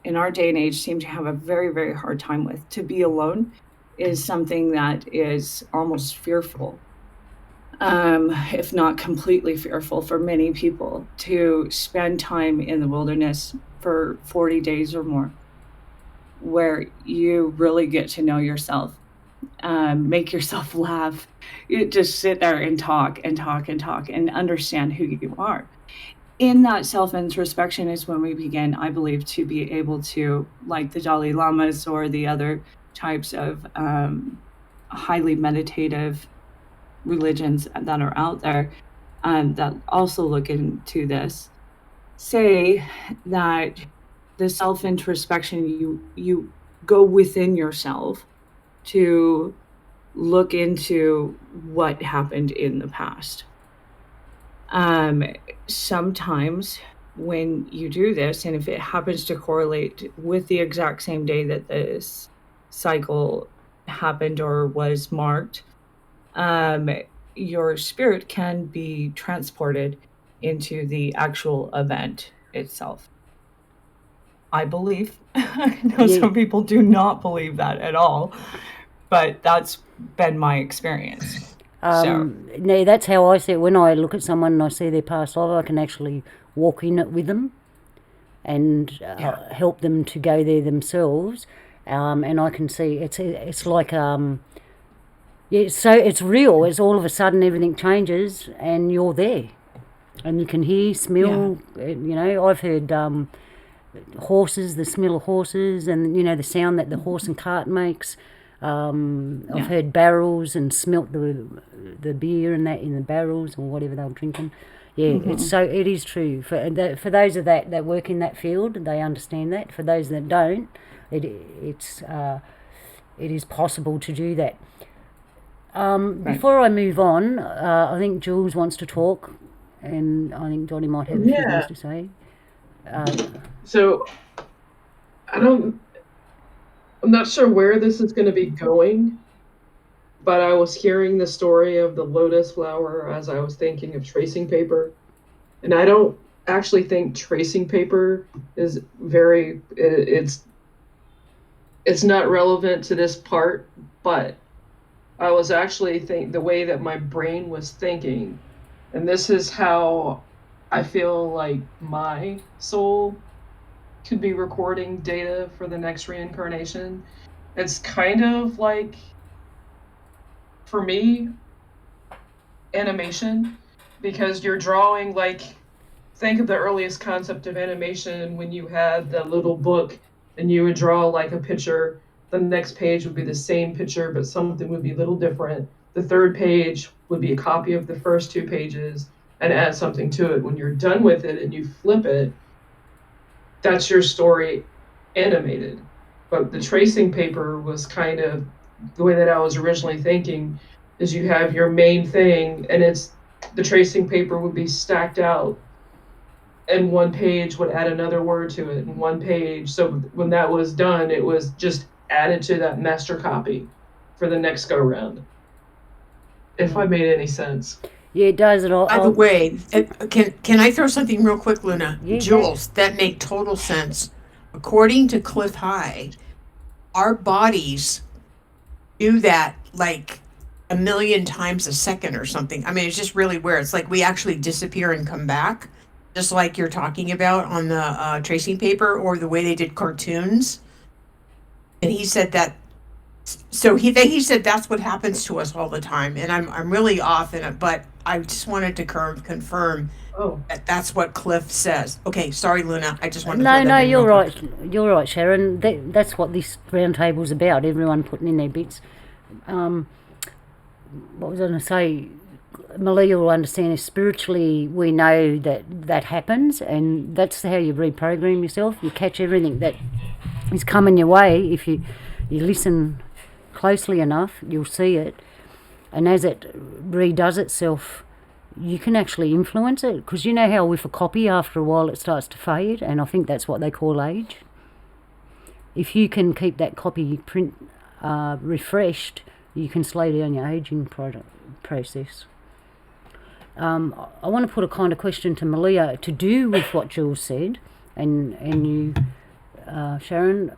in our day and age seem to have a very, very hard time with. To be alone is something that is almost fearful, if not completely fearful for many people. To spend time in the wilderness for 40 days or more, where you really get to know yourself, make yourself laugh, you just sit there and talk and talk and talk and understand who you are. In that self-introspection is when we begin, I believe, to be able to, like the Dalai Lamas or the other types of highly meditative religions that are out there that also look into this, say that the self-introspection, you go within yourself to look into what happened in the past. Sometimes when you do this, and if it happens to correlate with the exact same day that this cycle happened or was marked, your spirit can be transported into the actual event itself. I believe. I know Yeah. some people do not believe that at all, but that's been my experience. No, that's how I see it. When I look at someone and I see their past life, I can actually walk in it with them and help them to go there themselves. And I can see it's like so it's real. It's all of a sudden everything changes and you're there, and you can hear, smell. I've heard horses, the smell of horses, and the sound that the horse and cart makes. I've heard barrels and smelt the beer and that in the barrels or whatever they were drinking. Yeah, it is true. For those of that work in that field, they understand that. For those that don't, it is possible to do that. Before I move on, I think Jules wants to talk, and I think Johnny might have a few things to say. So I'm not sure where this is going to be going, but I was hearing the story of the lotus flower as I was thinking of tracing paper. And I don't actually think tracing paper is it's not relevant to this part, but I was actually the way that my brain was thinking, and this is how I feel like my soul could be recording data for the next reincarnation. It's kind of like, for me, animation, because you're drawing, think of the earliest concept of animation when you had the little book and you would draw like a picture. The next page would be the same picture, but something would be a little different. The third page would be a copy of the first two pages and add something to it. When you're done with it and you flip it, that's your story animated. But the tracing paper was kind of the way that I was originally thinking, is you have your main thing, and the tracing paper would be stacked out, and one page would add another word to it, and one page. So when that was done, it was just added to that master copy for the next go round. If I made any sense. Yeah, it does. By the way, can I throw something real quick, Luna? Yeah, Jules, that make total sense. According to Cliff High, our bodies do that like a million times a second or something. I mean, it's just really weird. It's like we actually disappear and come back, just like you're talking about on the tracing paper, or the way they did cartoons. And he said that. So he said that's what happens to us all the time, and I'm really off in it, but I just wanted to confirm that that's what Cliff says. Okay, sorry, Luna. I just wanted to. No, you're right. You're right, Sharon. That's what this round table's about. Everyone putting in their bits. what was I going to say? Malia will understand if spiritually we know that happens, and that's how you reprogram yourself. You catch everything that is coming your way. If you listen closely enough, you'll see it, and as it redoes itself, you can actually influence it, because you know how with a copy after a while it starts to fade, and I think that's what they call age. If you can keep that copy print refreshed, you can slow down your aging process. I want to put a kind of question to Malia to do with what Jules said, and you, Sharon.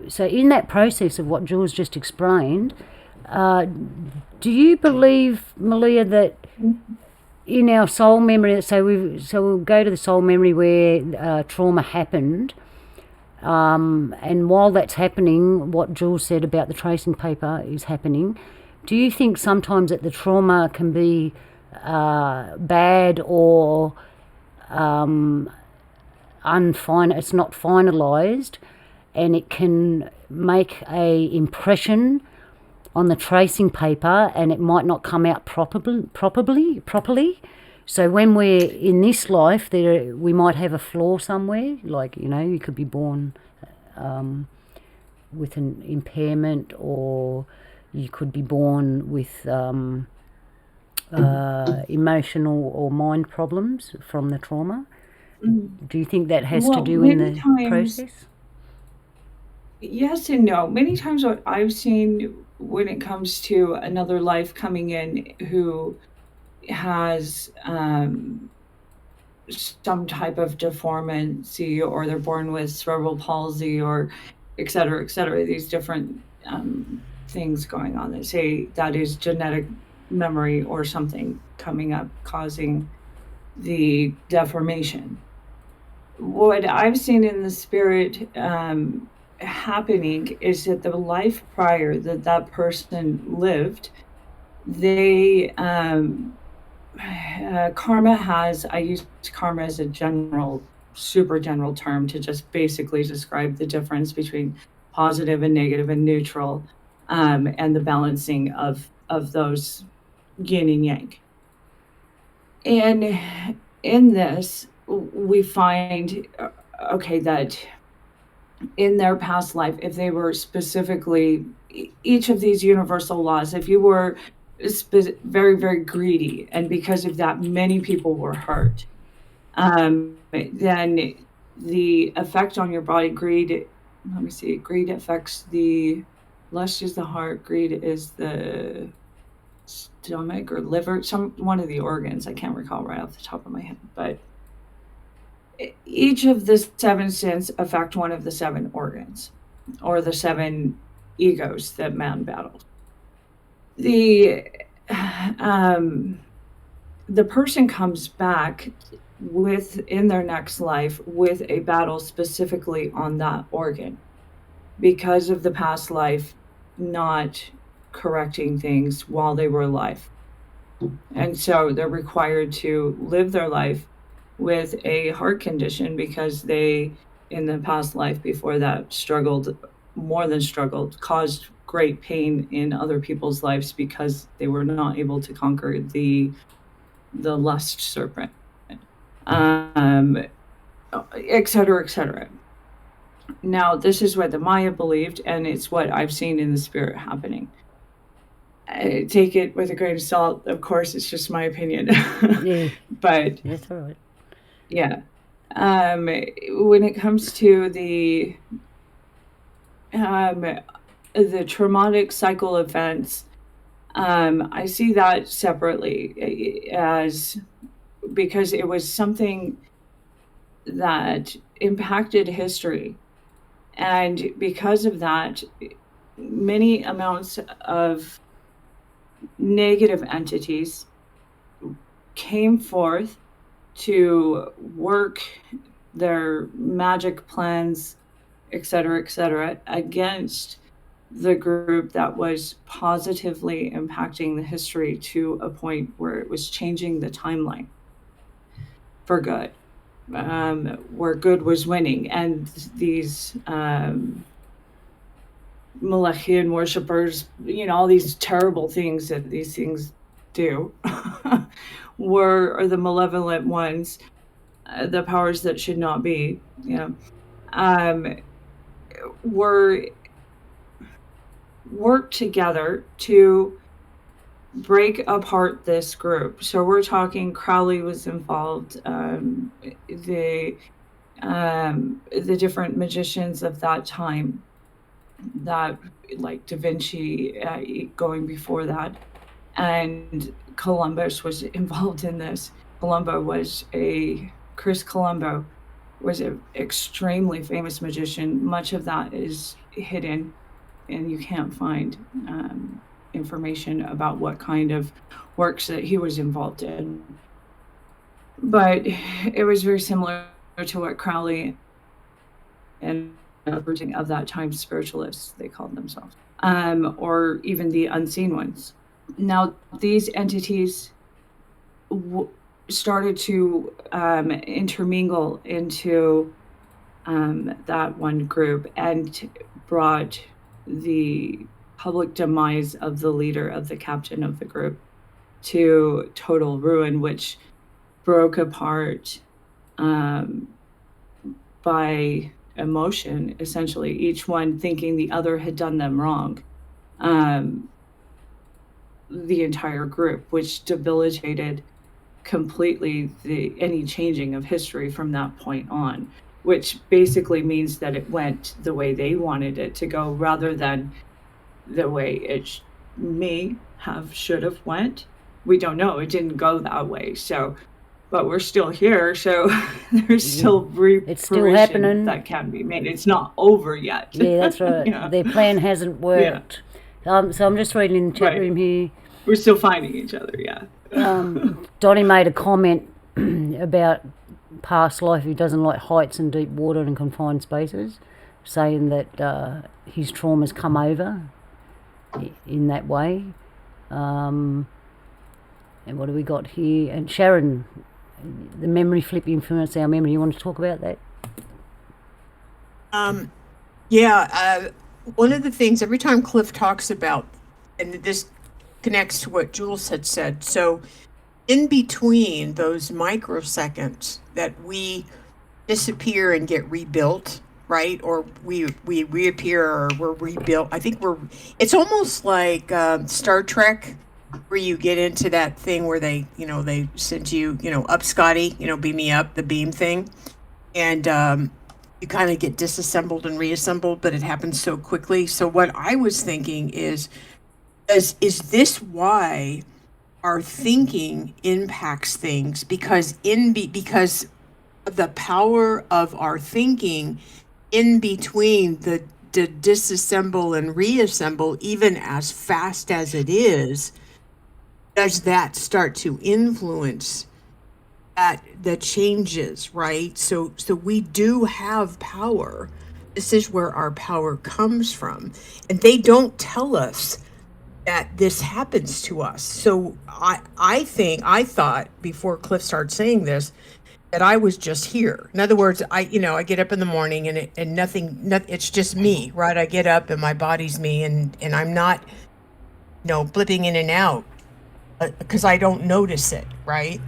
So in that process of what Jules just explained, do you believe, Malia, that in our soul memory, so we'll go to the soul memory where trauma happened, and while that's happening, what Jules said about the tracing paper is happening, do you think sometimes that the trauma can be bad or it's not finalised, and it can make a impression on the tracing paper, and it might not come out properly. So when we're in this life, we might have a flaw somewhere, like, you could be born with an impairment, or you could be born with emotional or mind problems from the trauma. Do you think that has to do in the process? Yes and no. Many times what I've seen when it comes to another life coming in who has some type of deformity, or they're born with cerebral palsy, or et cetera, these different things going on that say that is genetic memory or something coming up causing the deformation. What I've seen in the spirit happening is that the life prior that person lived, they karma has, I use karma as a super general term to just basically describe the difference between positive and negative and neutral, and the balancing of those yin and yang. And in this, we find, that in their past life, if they were specifically, each of these universal laws, if you were very, very greedy, and because of that, many people were hurt, then the effect on your body, greed affects lust is the heart, greed is the stomach or liver, one of the organs. I can't recall right off the top of my head, but each of the 7 sins affect one of the 7 organs, or the 7 egos that man battles. The person comes back in their next life with a battle specifically on that organ, because of the past life not correcting things while they were alive. And so they're required to live their life with a heart condition, because they, in the past life before that, caused great pain in other people's lives because they were not able to conquer the lust serpent, et cetera. Now, this is what the Maya believed, and it's what I've seen in the spirit happening. Take it with a grain of salt. Of course, it's just my opinion. Yeah. But That's all right. yeah. When it comes to the traumatic cycle events, I see that separately, because it was something that impacted history. And because of that, many amounts of negative entities came forth to work their magic plans, et cetera, against the group that was positively impacting the history to a point where it was changing the timeline for good, where good was winning. And these Malachian worshippers, all these terrible things that these things do, are the malevolent ones, the powers that should not be, um, were worked together to break apart this group. So we're talking Crowley was involved, the different magicians of that time, that like Da Vinci, going before that, and Columbus was involved in this. Chris Colombo was an extremely famous magician. Much of that is hidden, and you can't find information about what kind of works that he was involved in. But it was very similar to what Crowley and of that time, spiritualists, they called themselves, or even the unseen ones. Now, these entities started to intermingle into that one group and brought the public demise of the leader, of the captain of the group, to total ruin, which broke apart by emotion, essentially, each one thinking the other had done them wrong. The entire group, which debilitated completely any changing of history from that point on, which basically means that it went the way they wanted it to go rather than the way it should have went. We don't know. It didn't go that way. So, but we're still here. So there's still It's still happening. that can be made. It's not over yet. Yeah, that's right. Their plan hasn't worked. So I'm just reading in the chat room here. We're still finding each other, yeah. Donnie made a comment about past life. He doesn't like heights and deep water and confined spaces, saying that his trauma's come over in that way. And what do we got here? And Sharon, the memory flip influence our memory. You want to talk about that? One of the things every time Cliff talks about, and this connects to what Jules had said, so in between those microseconds that we disappear and get rebuilt, right? Or we reappear or we're rebuilt. I think it's almost like Star Trek, where you get into that thing where they send you, up Scotty, beam me up, the beam thing. And you kind of get disassembled and reassembled, but it happens so quickly. So what I was thinking is this why our thinking impacts things? Because of the power of our thinking in between the disassemble and reassemble, even as fast as it is, does that start to influence the changes, right? So we do have power. This is where our power comes from. And they don't tell us that this happens to us. So I thought before Cliff started saying this, that I was just here. In other words, I get up in the morning and nothing, it's just me, right? I get up and my body's me and I'm not, blipping in and out because I don't notice it, right?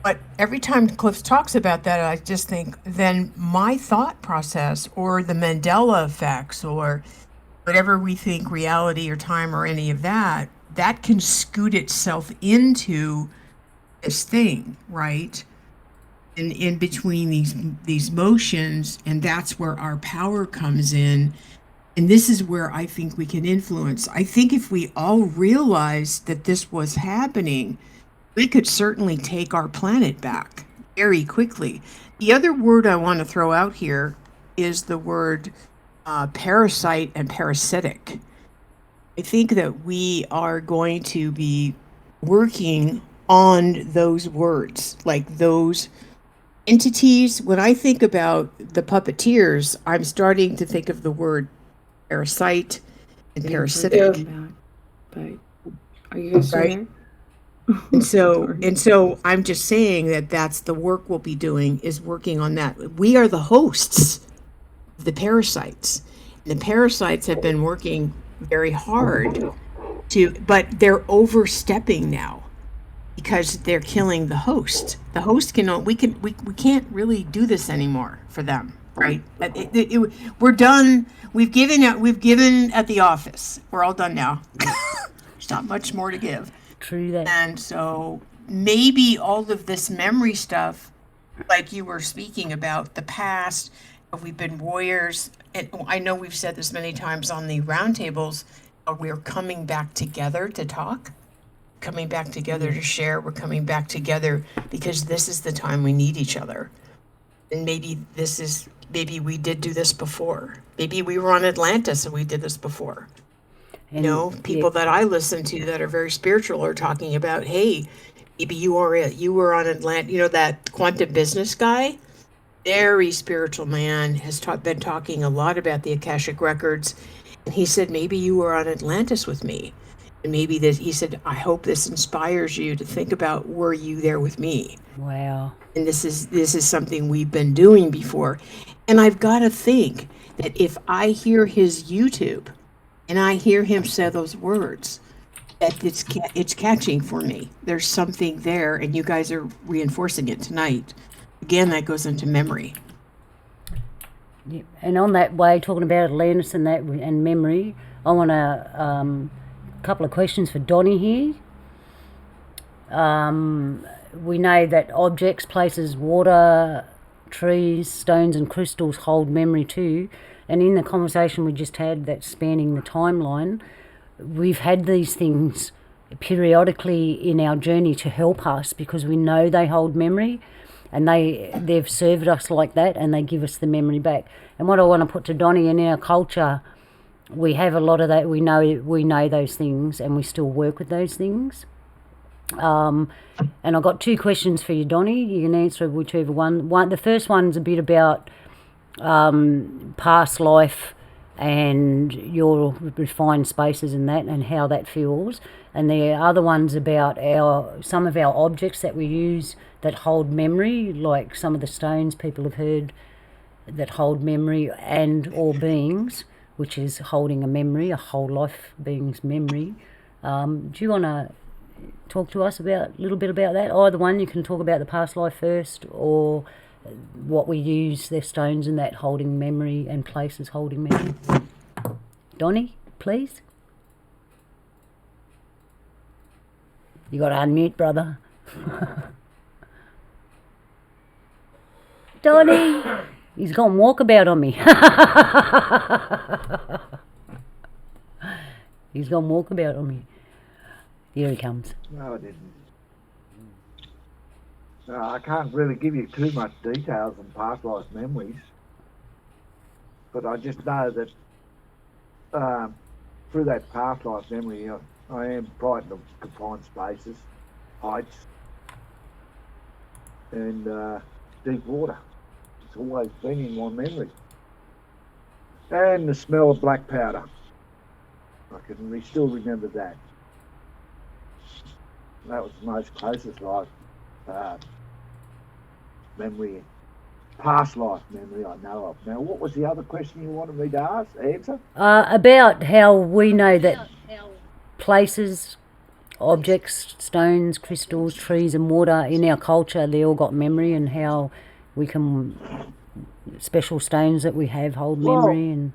But every time Cliff talks about that, I just think then my thought process or the Mandela effects or whatever we think reality or time or any of that can scoot itself into this thing, right? And in between these motions, and that's where our power comes in. And this is where I think we can influence. I think if we all realized that this was happening, we could certainly take our planet back very quickly. The other word I want to throw out here is the word parasite and parasitic. I think that we are going to be working on those words, like those entities. When I think about the puppeteers, I'm starting to think of the word parasite and parasitic. But are you guys right? And so I'm just saying that's the work we'll be doing, is working on that. We are the hosts of the parasites. The parasites have been working very hard but they're overstepping now because they're killing the host. The host we can't really do this anymore for them, right? We're done. We've given at the office. We're all done now. There's not much more to give. True that. And so maybe all of this memory stuff, like you were speaking about, the past, we've been warriors. And I know we've said this many times on the roundtables, we're coming back together to talk, coming back together to share. We're coming back together because this is the time we need each other. And maybe we did do this before. Maybe we were on Atlantis and we did this before. And, People that I listen to that are very spiritual are talking about, hey, maybe you were on Atlantis. That quantum business guy, very spiritual man, has been talking a lot about the Akashic records. And he said, maybe you were on Atlantis with me. And maybe he said, I hope this inspires you to think about, were you there with me? wow. And this is something we've been doing before. And I've got to think that if I hear his YouTube and I hear him say those words, that it's catching for me. There's something there, and you guys are reinforcing it tonight. Again, that goes into memory. Yeah. And on that way, talking about Atlantis and that and memory, I want a couple of questions for Donnie here. We know that objects, places, water, trees, stones and crystals hold memory too. And in the conversation we just had that's spanning the timeline, we've had these things periodically in our journey to help us because we know they hold memory. And they've served us like that, and they give us the memory back. And what I want to put to Donnie, in our culture, we have a lot of that. We know those things, and we still work with those things. And I've got two questions for you, Donnie. You can answer whichever one. The first one's a bit about past life and your refined spaces and that, and how that feels. And the other one's about some of our objects that we use that hold memory, like some of the stones people have heard that hold memory, and or beings, which is holding a memory, a whole life being's memory. Do you want to talk to us a little bit about that? Either one, you can talk about the past life first, or what we use, their stones and that holding memory, and places holding memory. Donnie, please. You got to unmute, brother. Donnie, he's gone walkabout on me. He's gone walkabout on me. Here he comes. No, I didn't. No, I can't really give you too much details on past life memories, but I just know that through that past life memory, I am frightened of confined spaces, heights, and deep water. It's always been in my memory. And the smell of black powder. I can still remember that. That was the most closest life memory, past life memory I know of. Now, what was the other question you wanted me to answer? About how we know that places, objects, stones, crystals, trees and water in our culture, they all got memory, and how we can, special stones that we have hold memory.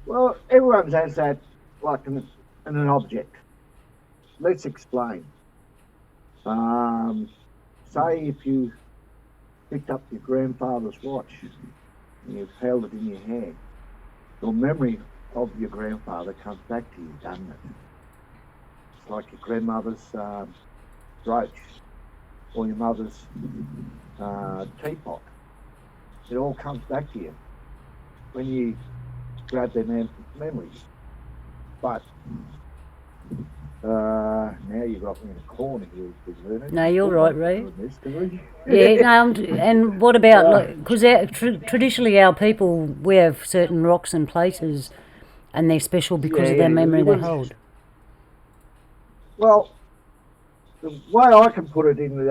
Well, everyone has that, like in an object. Let's explain. Say if you picked up your grandfather's watch and you've held it in your hand, your memory of your grandfather comes back to you, doesn't it? It's like your grandmother's brooch or your mother's teapot. It all comes back to you when you grab them memories. But now you got me in a corner here, Leonard. No, you're right, Ray. Yeah, no, and what about, because traditionally our people, we have certain rocks and places, and they're special because of their memory they hold. Well, the way I can put it in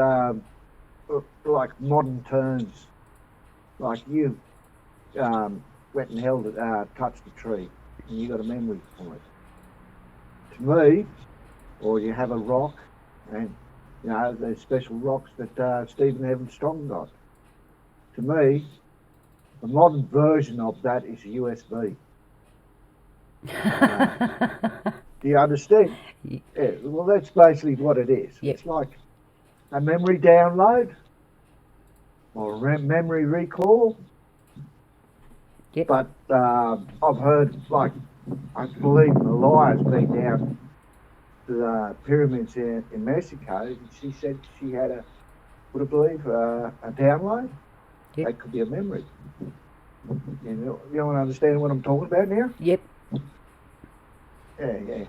like modern terms, like you, went and held it, touched a tree, and you got a memory from it. To me, or you have a rock, and you know those special rocks that Stephen Evan Strong got. To me, the modern version of that is a USB. Do you understand? Yeah. Well, that's basically what it is. Yep. It's like a memory download or memory recall. Yep. But I've heard, like, I believe Elia's been down to the pyramids in Mexico, and she said she had a download. Yep. That could be a memory. You don't understand what I'm talking about now? Yep. Yeah.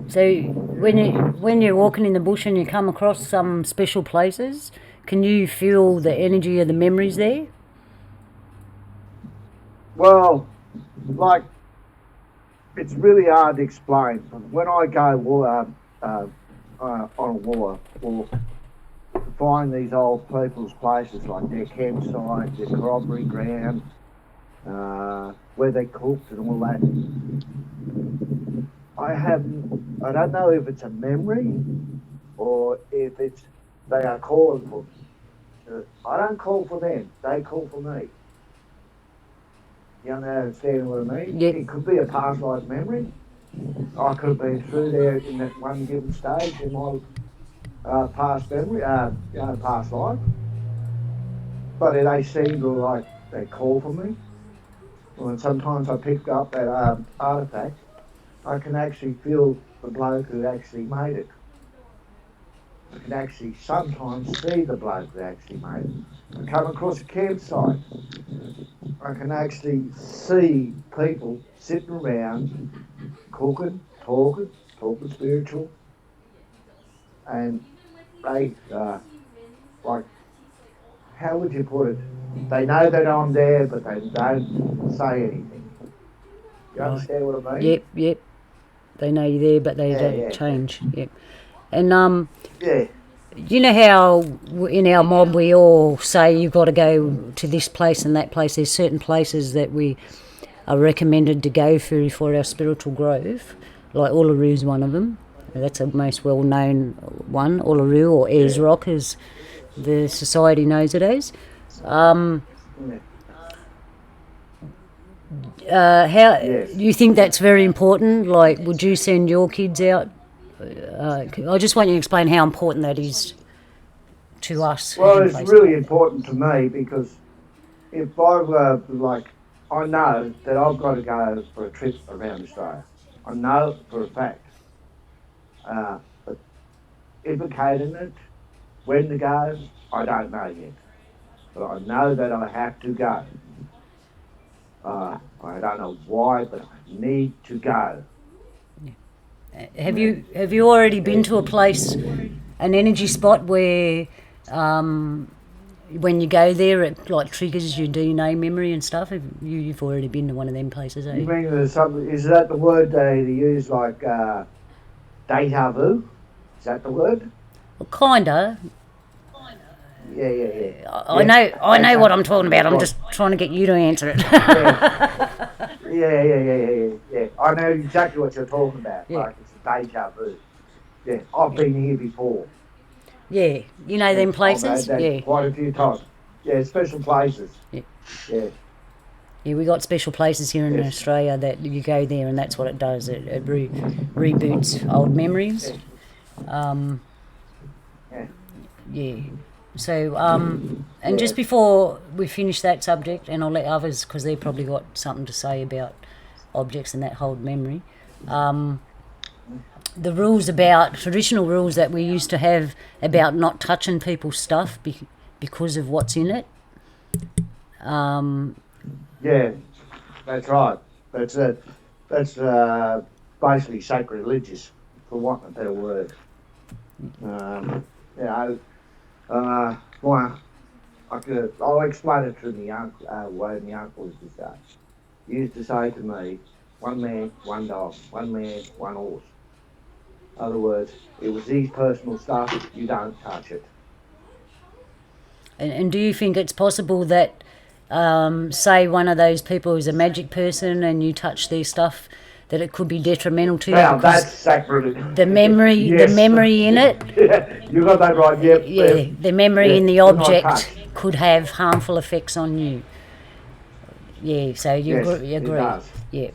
So when you're walking in the bush and you come across some special places, can you feel the energy of the memories there? Well, like, it's really hard to explain. When I go on a walk to find these old people's places, like their campsite, their corroboree ground, where they cooked and all that, I don't know if it's a memory or if they are calling for. I don't call for them; they call for me. You understand what I mean? Yep. It could be a past life memory. I could have been through there in that one given stage in my past memory, past life. But they seem to like they call for me. And sometimes I pick up that artifact, I can actually feel the bloke who actually made it. I can actually sometimes see the bloke who actually made it. I come across a campsite. I can actually see people sitting around, cooking, talking spiritual, and they, like, how would you put it? They know that I'm there, but they don't say anything. You understand what I mean? Yep. They know you're there, but they don't change. Yep. And Yeah. you know how in our mob we all say you've got to go to this place and that place. There's certain places that we are recommended to go through for our spiritual growth, like Uluru one of them. That's the most well-known one, Uluru, or Ayers Rock as the society knows it as. How do you think that's very important? Like, would you send your kids out? I just want you to explain how important that is to us. Well, it's really important to me because if I I know that I've got to go for a trip around Australia. I know for a fact. But implicating it, when to go, I don't know yet. But I know that I have to go. I don't know why, but I need to go. Have you already been to a place, an energy spot where when you go there it like triggers your DNA memory and stuff? You've already been to one of them places, eh? You mean there's something? Is that the word they use, like deja vu? Is that the word? Well, kinda. Yeah. I know what I'm talking about. I'm just trying to get you to answer it. Yeah. I know exactly what you're talking about. Yeah. Like it's a deja vu. Yeah, I've been here before. Yeah, you know them places. I've had that quite a few times. Yeah, special places. Yeah. Yeah, we got special places here in Australia that you go there and that's what it does. It reboots old memories. Yeah. So, and just before we finish that subject, and I'll let others, because they've probably got something to say about objects and that hold memory, the rules about, traditional rules that we used to have about not touching people's stuff because of what's in it. Yeah, that's right. That's basically sacrilegious, for want of a better word. I'll explain it to the way my uncle used to say. He used to say to me, one man, one dog, one man, one horse. In other words, it was his personal stuff, you don't touch it. And do you think it's possible that say one of those people is a magic person and you touch their stuff, that it could be detrimental to you? Now Because that's sacrilege. the memory, Yes. the memory in it, You got that right. Yep. yeah, the memory in the do not object touch. could have harmful effects on you. Yeah, so you Yes, agree? it does. Yeah.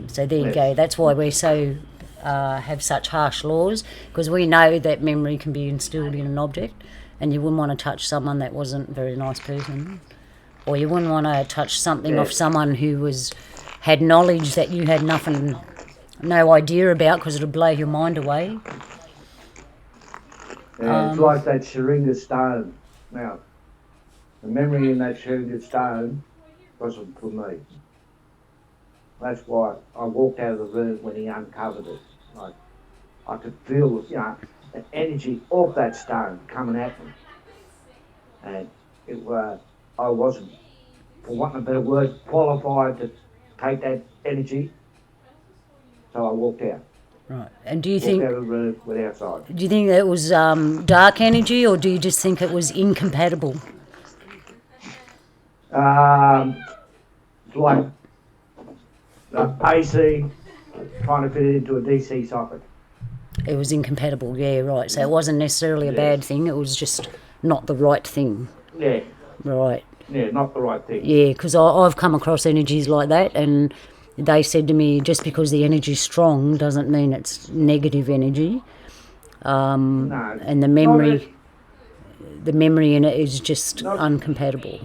So there you Yes. go. That's why we're so have such harsh laws, because we know that memory can be instilled in an object, and you wouldn't want to touch someone that wasn't a very nice person, or you wouldn't want to touch something off someone who had knowledge that you had no idea about, because it'll blow your mind away. Yeah, it's like that Sharinga stone. Now, the memory in that Sharinga stone wasn't for me. That's why I walked out of the room when he uncovered it. I could feel, the energy of that stone coming at me. And I wasn't, for want of a better word, qualified to take that energy. So I walked out. Right. And do you Walked think out of the room, went outside. do you think that was dark energy, or do you just think it was incompatible? It's like AC trying to fit it into a DC socket. It was incompatible, yeah, right. So it wasn't necessarily a bad thing, it was just not the right thing. Yeah, Right. yeah, not the right thing. Yeah, because I've come across energies like that, and they said to me, just because the energy's strong doesn't mean it's negative energy. No, And the memory in it is just uncompatible.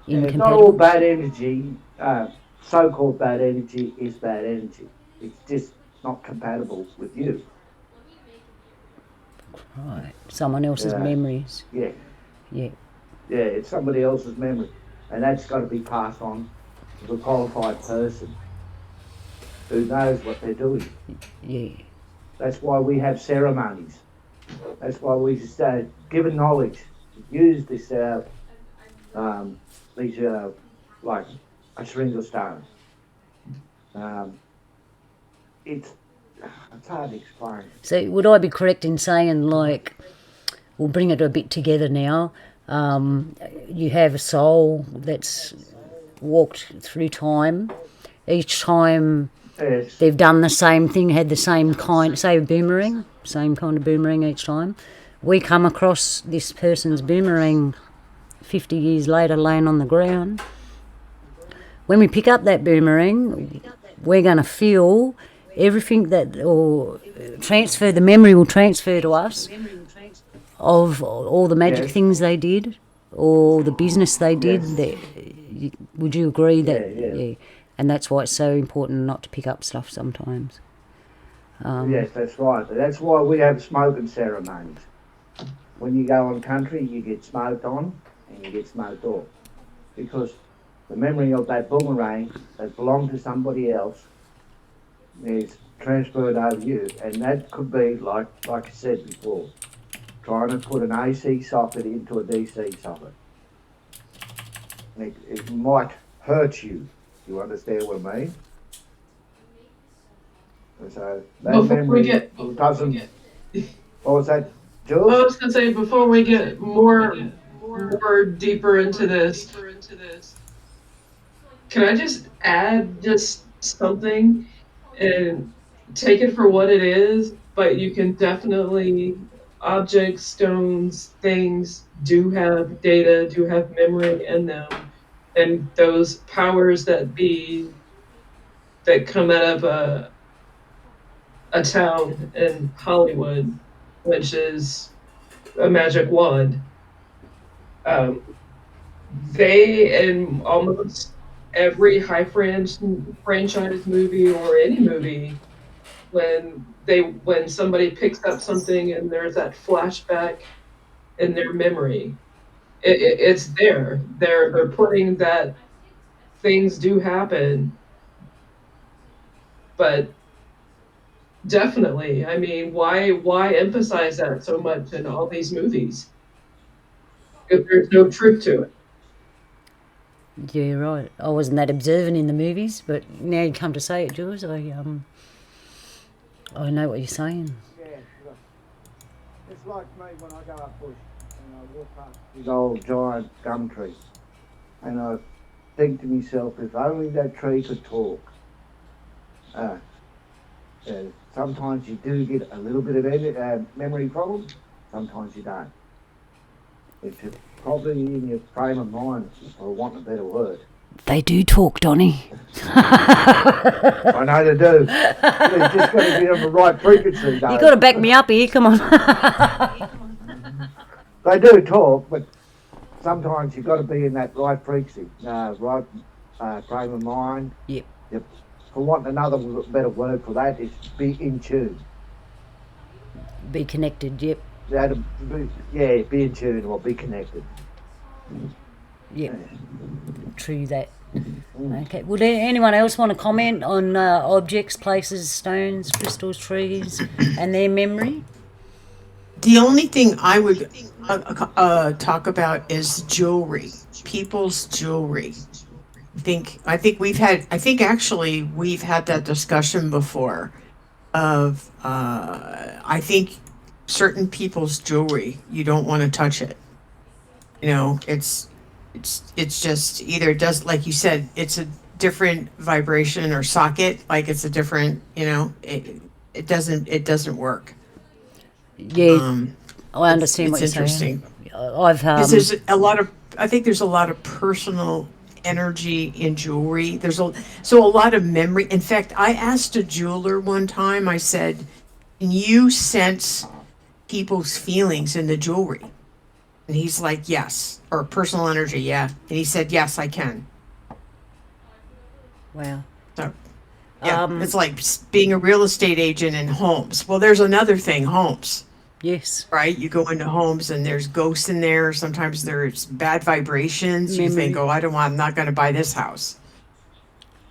it's not all bad energy. So-called bad energy is bad energy. It's just not compatible with you. Right. Someone else's memories. Yeah, Yeah. yeah, it's somebody else's memory, and that's got to be passed on to a qualified person who knows what they're doing. Yeah. That's why we have ceremonies. That's why we given knowledge, use this like a Sharinga stone. It's hard to explain. So would I be correct in saying, like, we'll bring it a bit together now, you have a soul that's walked through time. Each time Yes. they've done the same thing, had the same kind, say a boomerang, same kind of boomerang each time. We come across this person's boomerang 50 years later laying on the ground. When we pick up that boomerang, we're going to feel everything or transfer, the memory will transfer to us of all the magic things they did, or the business they did. Would you agree that? Yeah. And that's why it's so important not to pick up stuff sometimes. Yes, that's right. That's why we have smoking ceremonies. When you go on country, you get smoked on and you get smoked off. Because the memory of that boomerang that belonged to somebody else is transferred over you. And that could be, like I said before, trying to put an AC socket into a DC socket. And it might hurt you. You understand what I mean? So that Before memory we get, doesn't. What was that, I Jules? was gonna say, before we get more deeper into this, can I just add just something and take it for what it is? But you can definitely, objects, stones, things do have data, do have memory in them, and those powers that come out of a town in Hollywood, which is a magic wand. They, in almost every franchise movie or any movie, when somebody picks up something and there's that flashback in their memory, it's there. They're putting that things do happen, but definitely, I mean, why emphasize that so much in all these movies if there's no truth to it? Yeah, you're right. I wasn't that observant in the movies, but now you come to say it, Jules, I know what you're saying. Yeah, it's like me when I go up bush. and I walk past a big old giant gum tree, and I think to myself, if only that tree could talk. Sometimes you do get a little bit of memory problem, sometimes you don't. It's probably in your frame of mind, for want of a better word. They do talk, Donny. I know they do. They've just got to be on the right frequency, though. You got to back me up here. Come on. They do talk, but sometimes you've got to be in that right frequency, right frame of mind. Yep. For want another better word for that is be in tune. Be connected. Yep. Be in tune or be connected. Yep. True that. Okay. Would anyone else want to comment on objects, places, stones, crystals, trees, and their memory? The only thing I would talk about is jewelry, people's jewelry. I think actually we've had that discussion before of, I think certain people's jewelry, you don't want to touch it. You know, it's just either does, like you said, it's a different vibration or socket, like it's a different, you know, it doesn't work. Yeah, I understand what you're interesting. saying. I've there's I think there's a lot of personal energy in jewelry. So a lot of memory. In fact, I asked a jeweler one time, I said, can you sense people's feelings in the jewelry? And he's like, yes. Or personal energy, yeah. And he said, yes, I can. Wow. So, yeah, it's like being a real estate agent in homes. Well, there's another thing, homes. Yes. Right? You go into homes and there's ghosts in there. Sometimes there's bad vibrations. Memory. You think, I'm not going to buy this house.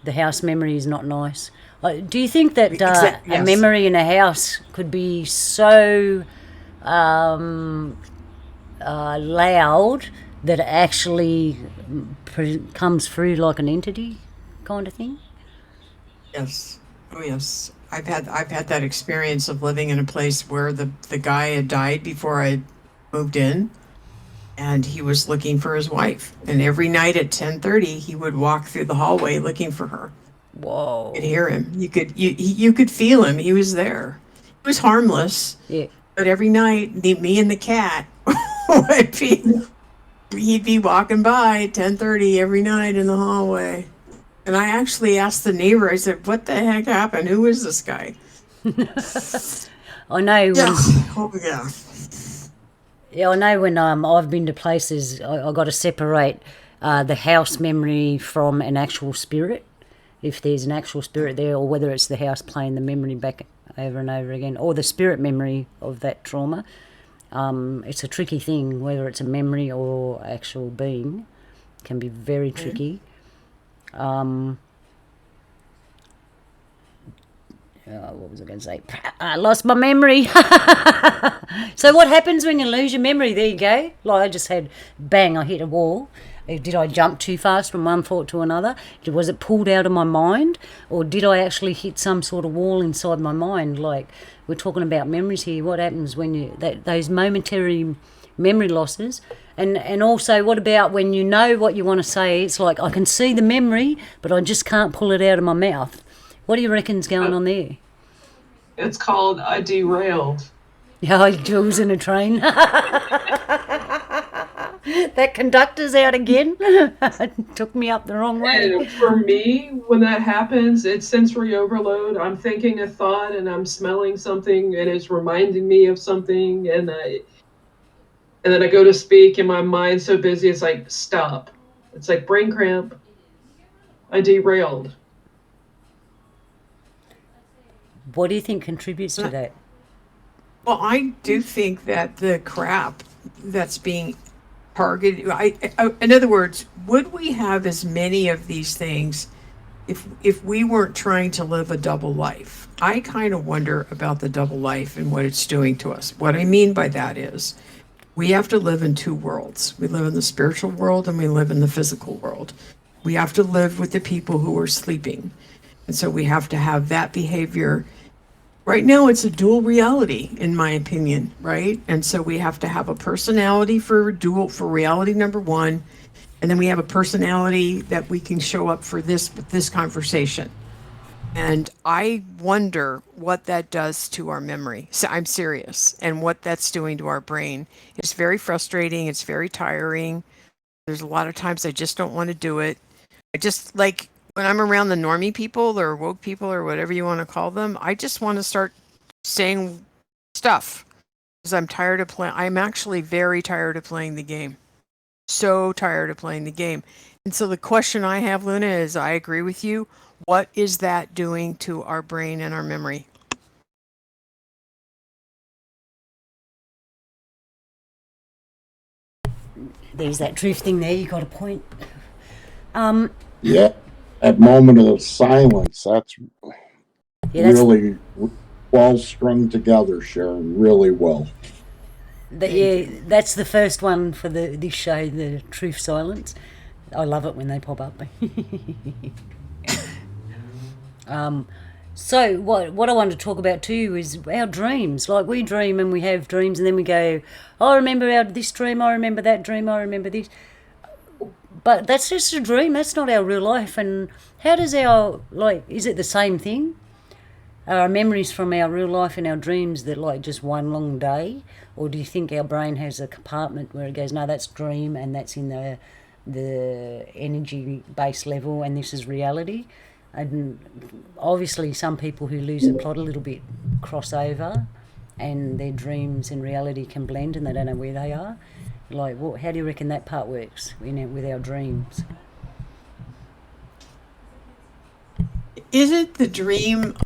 The house memory is not nice. Do you think that Yes. a memory in a house could be so loud that it actually comes through like an entity kind of thing? Yes. Oh, yes. I've had that experience of living in a place where the guy had died before I moved in, and he was looking for his wife. And every night at 10:30, he would walk through the hallway looking for her. Whoa. You could hear him. You could feel him. He was there. He was harmless. Yeah. But every night, me and the cat he'd be walking by at 10:30 every night in the hallway. And I actually asked the neighbor, I said, what the heck happened? Who is this guy? I know. Yeah. Oh, yeah. Yeah, I know when I've been to places, I got to separate the house memory from an actual spirit, if there's an actual spirit there, or whether it's the house playing the memory back over and over again, or the spirit memory of that trauma. It's a tricky thing, whether it's a memory or actual being. It can be very tricky. What was I going to say? I lost my memory. So what happens when you lose your memory? There you go. Like I just had, bang, I hit a wall. Did I jump too fast from one thought to another? Was it pulled out of my mind? Or did I actually hit some sort of wall inside my mind? Like, we're talking about memories here. What happens when those momentary memory losses? And also, what about when you know what you want to say? It's like, I can see the memory, but I just can't pull it out of my mouth. What do you reckon's going on there? It's called I derailed. Yeah, I was in a train. That conductor's out again. Took me up the wrong way. And for me, when that happens, it's sensory overload. I'm thinking a thought and I'm smelling something and it's reminding me of something, and then I go to speak and my mind's so busy, it's like, stop. It's like brain cramp. I derailed. What do you think contributes to that? Well, I do think that the crap that's being targeted, in other words, would we have as many of these things if we weren't trying to live a double life? I kind of wonder about the double life and what it's doing to us. What I mean by that is we have to live in two worlds. We live in the spiritual world and we live in the physical world. We have to live with the people who are sleeping. And so we have to have that behavior Right now, it's a dual reality, in my opinion, right? And so we have to have a personality for reality number one, and then we have a personality that we can show up for this conversation. And I wonder what that does to our memory. So I'm serious, and what that's doing to our brain. It's very frustrating. It's very tiring. There's a lot of times I just don't want to do it. I just like when I'm around the normie people or woke people or whatever you want to call them, I just want to start saying stuff because I'm tired of playing. I'm actually very tired of playing the game. So tired of playing the game. And so the question I have, Luna, is I agree with you. What is that doing to our brain and our memory? There's that drifting there. You got a point. Yeah, that moment of silence, that's really well strung together, Sharon, really well. That's the first one for this show, the truth silence. I love it when they pop up. So what I wanted to talk about too is our dreams. Like we dream and we have dreams, and then we go, I remember this dream, I remember that dream, I remember this. But that's just a dream. That's not our real life. And how does is it the same thing? Are our memories from our real life and our dreams that like just one long day? Or do you think our brain has a compartment where it goes, no, that's dream and that's in the energy base level and this is reality? And obviously some people who lose the plot a little bit cross over and their dreams and reality can blend and they don't know where they are. Like, how do you reckon that part works with our dreams? Isn't the dream...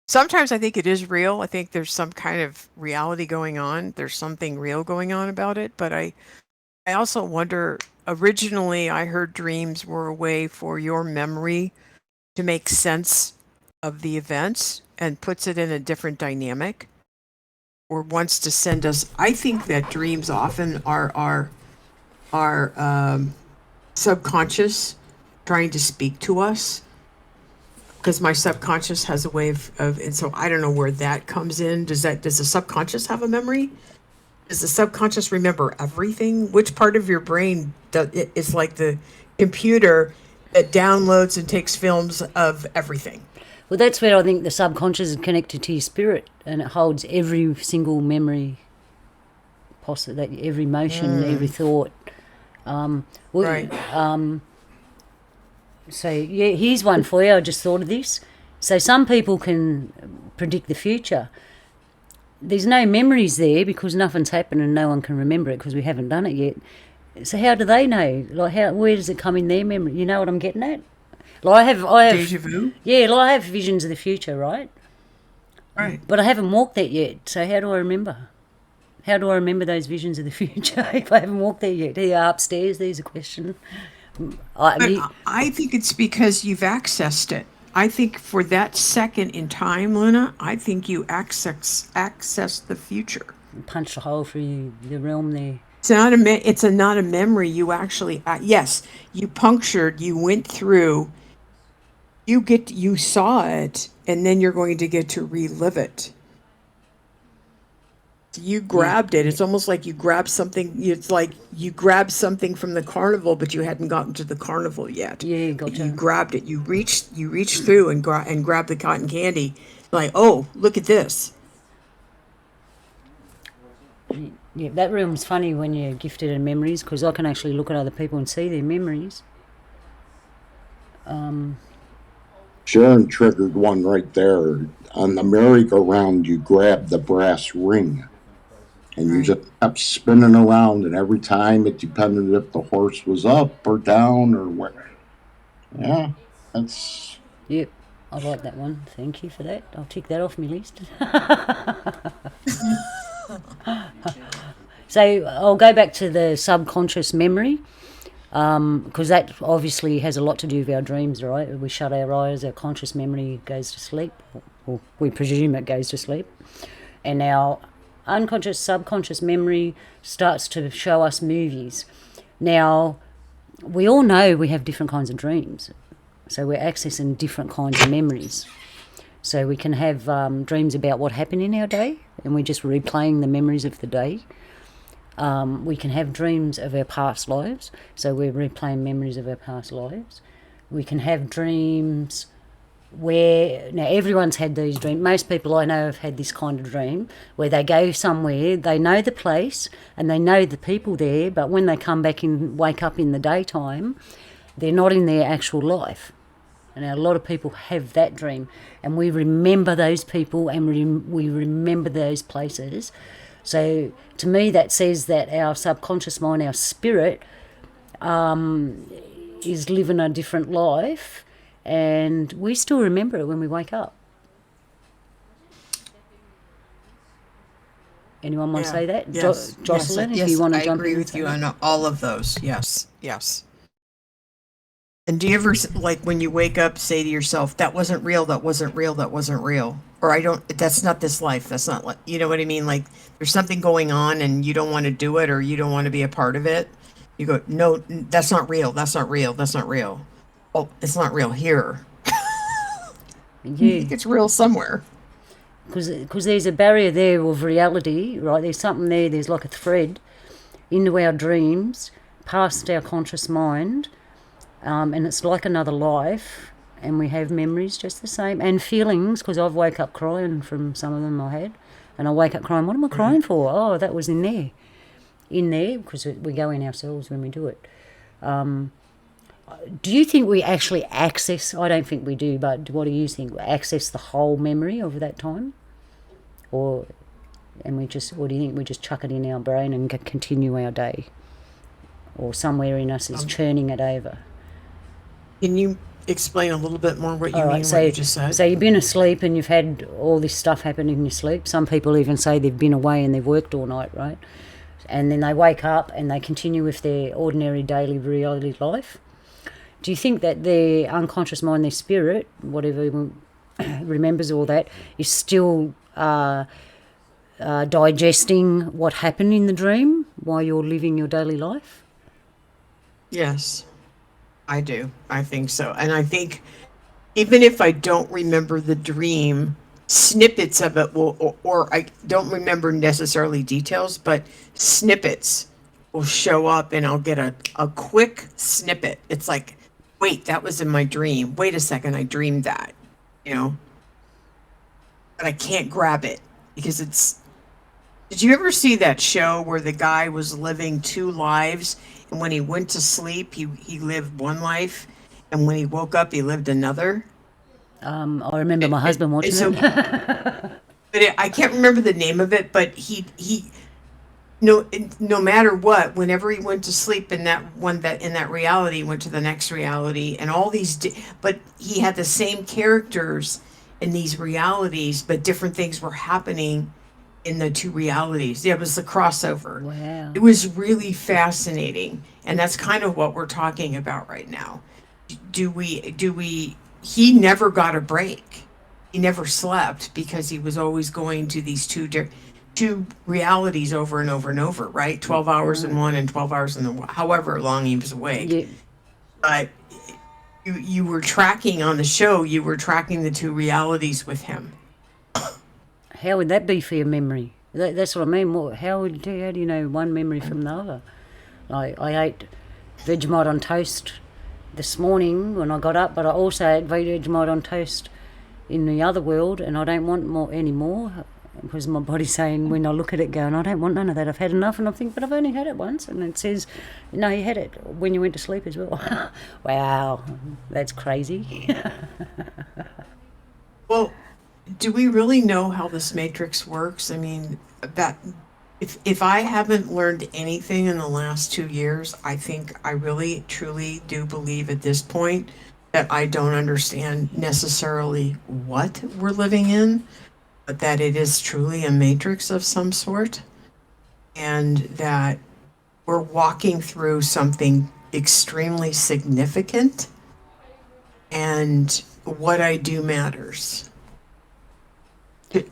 Sometimes I think it is real. I think there's some kind of reality going on. There's something real going on about it. But I also wonder, originally I heard dreams were a way for your memory to make sense of the events and puts it in a different dynamic or wants to send us. I think that dreams often are subconscious trying to speak to us, because my subconscious has a way of, and so I don't know where that comes in. Does the subconscious have a memory? Does the subconscious remember everything? Which part of your brain is like the computer that downloads and takes films of everything? Well, that's where I think the subconscious is connected to your spirit, and it holds every single memory, every emotion, every thought. Right. So, yeah, here's one for you. I just thought of this. So some people can predict the future. There's no memories there because nothing's happened and no one can remember it because we haven't done it yet. So how do they know? Like, where does it come in their memory? You know what I'm getting at? Like I have Deja vu? Yeah, like I have visions of the future, right? Right. But I haven't walked that yet. So how do I remember? How do I remember those visions of the future if I haven't walked there yet? Here upstairs, there's a question. I think it's because you've accessed it. I think for that second in time, Luna, I think you access the future. Punch a hole through the realm there. It's not a memory. You actually, yes, you punctured, you went through, you saw it, and then you're going to get to relive it. You grabbed it. It's almost like you grabbed something. It's like you grabbed something from the carnival, but you hadn't gotten to the carnival yet. Yeah, gotcha. You grabbed it. You reached through and grabbed the cotton candy. Like, oh, look at this. Yeah, that realm's funny when you're gifted in memories because I can actually look at other people and see their memories. Sharon triggered one right there. On the merry-go-round, you grabbed the brass ring. And you just kept spinning around, and every time it depended if the horse was up or down or where. Yeah, that's... Yep, I like that one. Thank you for that. I'll tick that off my list. So I'll go back to the subconscious memory, because that obviously has a lot to do with our dreams, right? We shut our eyes, our conscious memory goes to sleep, or we presume it goes to sleep, and our unconscious, subconscious memory starts to show us movies. Now, we all know we have different kinds of dreams, so we're accessing different kinds of memories. So we can have dreams about what happened in our day, and we're just replaying the memories of the day. We can have dreams of our past lives, so we're replaying memories of our past lives. We can have dreams where, now everyone's had these dreams, most people I know have had this kind of dream, where they go somewhere, they know the place and they know the people there, but when they come back and wake up in the daytime, they're not in their actual life. And a lot of people have that dream, and we remember those people and we remember those places. So to me that says that our subconscious mind, our spirit, is living a different life, and we still remember it when we wake up. Anyone want to say that? Yes. Jocelyn, yes, if you want to I jump in. agree with you on all of those. Yes. And do you ever, like, when you wake up, say to yourself, that wasn't real, that wasn't real, that wasn't real? Or that's not this life, that's not, you know what I mean? Like, there's something going on and you don't want to do it, or you don't want to be a part of it. You go, no, that's not real, that's not real, that's not real. Oh, it's not real here. I think it's real somewhere. Because there's a barrier there of reality, right? There's something there, there's like a thread into our dreams, past our conscious mind, and it's like another life, and we have memories just the same, and feelings, because I've woke up crying from some of them I had, and I wake up crying, what am I crying for? Oh, that was in there, because we go in ourselves when we do it. Do you think we actually access, I don't think we do, but what do you think, access the whole memory of that time? Or do you think we just chuck it in our brain and continue our day? Or somewhere in us is churning it over? Can you explain a little bit more what you mean, so, what you just said? So you've been asleep and you've had all this stuff happen in your sleep. Some people even say they've been away and they've worked all night, right? And then they wake up and they continue with their ordinary daily reality life. Do you think that their unconscious mind, their spirit, whatever remembers all that, is still digesting what happened in the dream while you're living your daily life? Yes, I do. I think so. And I think even if I don't remember the dream, snippets of it will, or I don't remember necessarily details, but snippets will show up and I'll get a quick snippet. It's like, wait, that was in my dream. Wait a second, I dreamed that, But I can't grab it because it's... Did you ever see that show where the guy was living two lives, and when he went to sleep, he lived one life, and when he woke up, he lived another? I remember my husband watching it. But I can't remember the name of it, but he no matter what, whenever he went to sleep in that reality, went to the next reality, and all these, but he had the same characters in these realities, but different things were happening in the two realities. Yeah, it was the crossover. Wow. It was really fascinating, and that's kind of what we're talking about right now. He never got a break. He never slept because he was always going to these two realities over and over and over, right? 12 hours in one and 12 hours in the, however long he was awake. Yeah. But you were tracking on the show, you were tracking the two realities with him. How would that be for your memory? That's what I mean. How do you know one memory from the other? I ate Vegemite on toast this morning when I got up, but I also ate Vegemite on toast in the other world, and I don't want any more, because my body's saying, when I look at it, going, I don't want none of that, I've had enough. And I think, but I've only had it once. And it says, no, you had it when you went to sleep as well. Wow, that's crazy. Well, do we really know how this matrix works? I mean, that if I haven't learned anything in the last 2 years, I think I really truly do believe at this point that I don't understand necessarily what we're living in, but that it is truly a matrix of some sort, and that we're walking through something extremely significant, and what I do matters.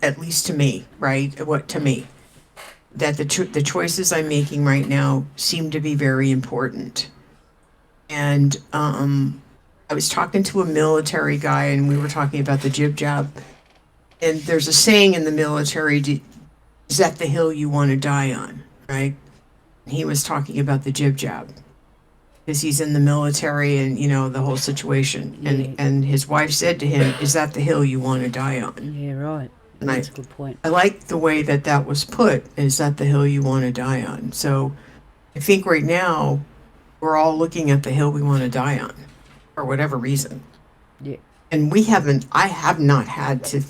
At least to me, right? What to me, that the choices I'm making right now seem to be very important. And I was talking to a military guy, and we were talking about the jib jab, And there's a saying in the military, is that the hill you want to die on, right? He was talking about the jib jab because he's in the military and, the whole situation. Yeah. And his wife said to him, is that the hill you want to die on? Yeah, right. And That's a good point. I like the way that was put, is that the hill you want to die on? So I think right now we're all looking at the hill we want to die on for whatever reason. Yeah. And I have not had to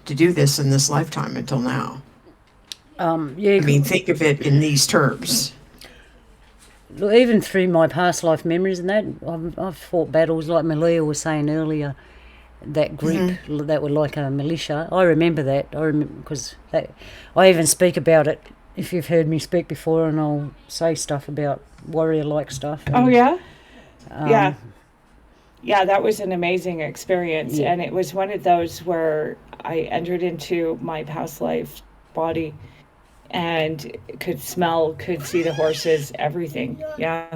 do this in this lifetime until now. Yeah. I mean, think of it in these terms. Look, even through my past life memories and that, I've fought battles like Malia was saying earlier. That group that were like a militia. I remember that. I remember because I even speak about it. If you've heard me speak before, and I'll say stuff about warrior-like stuff. Oh and, yeah, yeah. That was an amazing experience, Yeah. and it was one of those where I entered into my past life body, and could smell, could see the horses, everything. Yeah.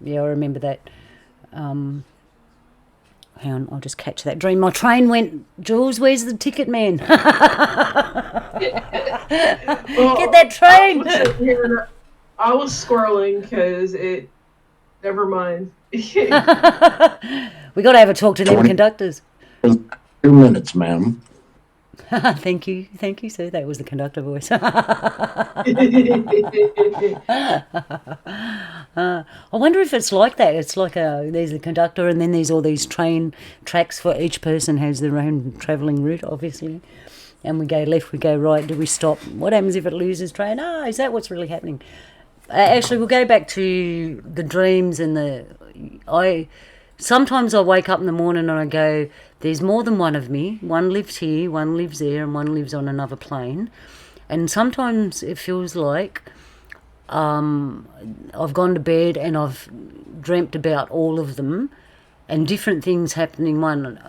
Yeah, I remember that. Hang on, I'll just catch that dream. My train went. Jules, where's the ticket man? Get that train. I was scrolling because it. Never mind. We got to have a talk to them 20. conductors. 2 minutes, ma'am. Thank you, sir. That was the conductor voice. I wonder if it's like that. It's like there's a conductor, and then there's all these train tracks for each person has their own travelling route, obviously. And we go left, we go right. Do we stop? What happens if it loses train? Is that what's really happening? Actually, we'll go back to the dreams and sometimes I wake up in the morning and I go, there's more than one of me. One lives here, one lives there, and one lives on another plane. And sometimes it feels like I've gone to bed and I've dreamt about all of them and different things happening and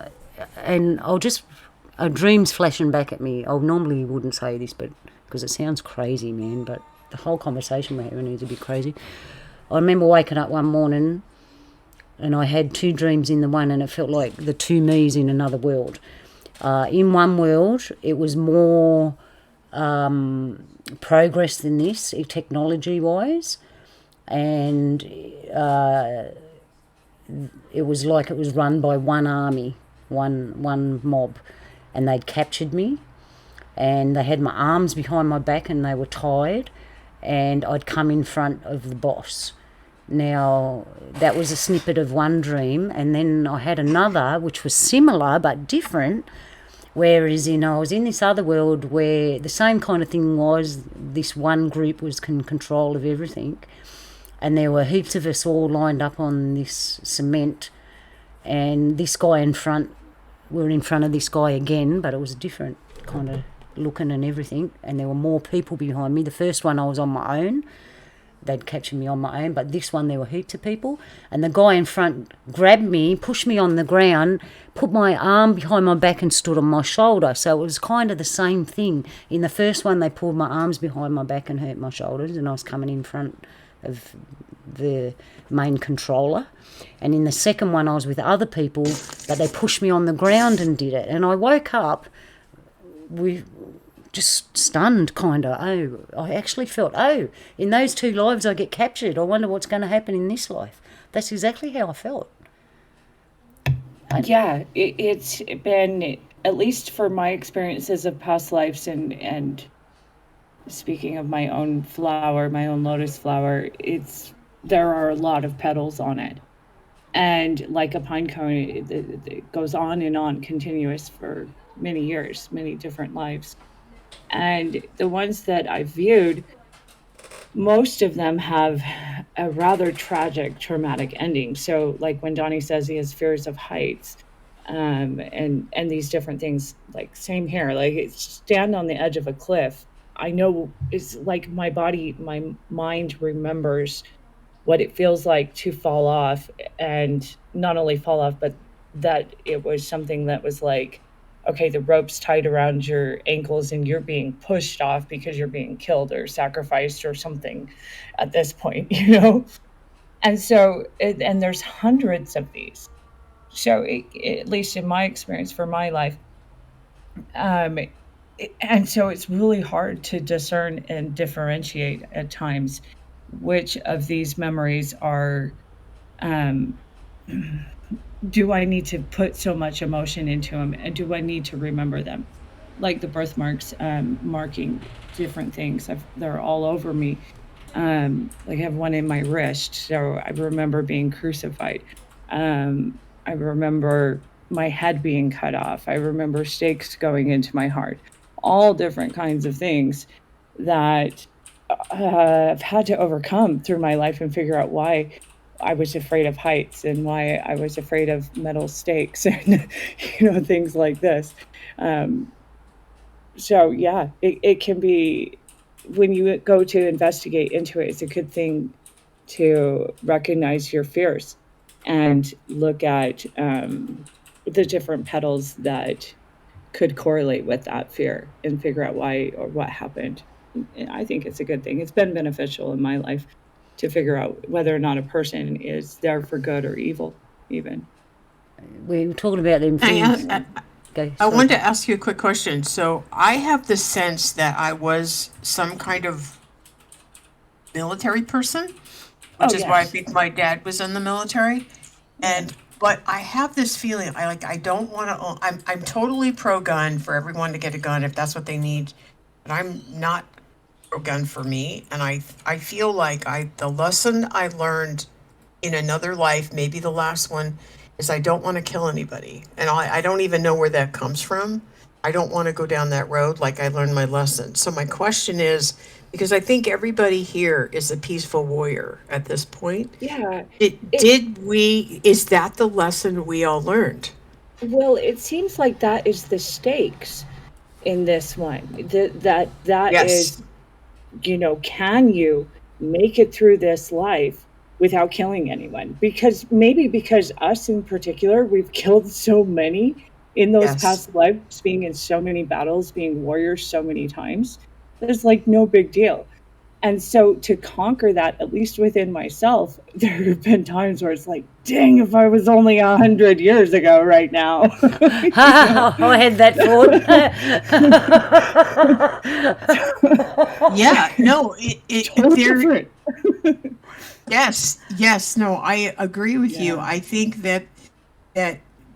a dream's flashing back at me. I normally wouldn't say this, but because it sounds crazy, man, but the whole conversation we're having is a bit crazy. I remember waking up one morning and I had 2 dreams in the one, and it felt like the 2 me's in another world. In one world, it was more progress than this, technology-wise, and it was like it was run by one army, one mob, and they'd captured me, and they had my arms behind my back, and they were tied, and I'd come in front of the boss. Now, that was a snippet of one dream, and then I had another, which was similar but different, whereas I was in this other world where the same kind of thing was, this one group was in control of everything, and there were heaps of us all lined up on this cement, and this guy in front, we were in front of this guy again, but it was different kind of looking and everything, and there were more people behind me. The first one I was on my own. They'd captured me on my own, but this one there were heaps of people, and the guy in front grabbed me, pushed me on the ground, put my arm behind my back and stood on my shoulder. So it was kind of the same thing. In the first one they pulled my arms behind my back and hurt my shoulders, and I was coming in front of the main controller, and in the second one I was with other people, but they pushed me on the ground and did it, and I woke up with just stunned, kind of. I actually felt, in those 2 lives I get captured. I wonder what's going to happen in this life. That's exactly how I felt. Yeah, it's been, at least for my experiences of past lives, and speaking of my own flower, my own lotus flower, there are a lot of petals on it. And like a pine cone, it goes on and on, continuous for many years, many different lives. And the ones that I viewed, most of them have a rather tragic, traumatic ending. So like when Donnie says he has fears of heights, and these different things, like same here, like stand on the edge of a cliff. I know it's like my mind remembers what it feels like to fall off, and not only fall off, but that it was something that was like, okay, the rope's tied around your ankles and you're being pushed off because you're being killed or sacrificed or something at this point, And so, and there's hundreds of these. So at least in my experience for my life, And so it's really hard to discern and differentiate at times which of these memories are, um, do I need to put so much emotion into them, and do I need to remember them? Like the birthmarks, marking different things. They're all over me. Like I have one in my wrist, so I remember being crucified. I remember my head being cut off. I remember stakes going into my heart. All different kinds of things that I've had to overcome through my life and figure out why I was afraid of heights and why I was afraid of metal stakes and things like this. Um, so yeah, it can be, when you go to investigate into it, it's a good thing to recognize your fears and look at the different petals that could correlate with that fear and figure out why or what happened. And I think it's a good thing. It's been beneficial in my life to figure out whether or not a person is there for good or evil, even. We were talking about them things. Okay, I sorry. wanted to ask you a quick question. So I have the sense that I was some kind of military person, which is why I yes. think my dad was in the military. And but I have this feeling I don't want to I'm totally pro gun for everyone to get a gun if that's what they need, but I'm not pro gun for me. And I feel like the lesson I learned in another life, maybe the last one, is I don't want to kill anybody. And I don't even know where that comes from. I don't want to go down that road like I learned my lesson. So my question is, because I think everybody here is a peaceful warrior at this point, Yeah. is that the lesson we all learned? Well, it seems like that is the stakes in this one. That Yes. is, can you make it through this life without killing anyone? Because us in particular, we've killed so many in those Yes. past lives, being in so many battles, being warriors so many times. There's like no big deal. And so to conquer that, at least within myself, there have been times where it's like, dang, if I was only 100 years ago right now. I had that thought. Yeah. No. Totally different. Yes. No. I agree with you. Yeah. I think that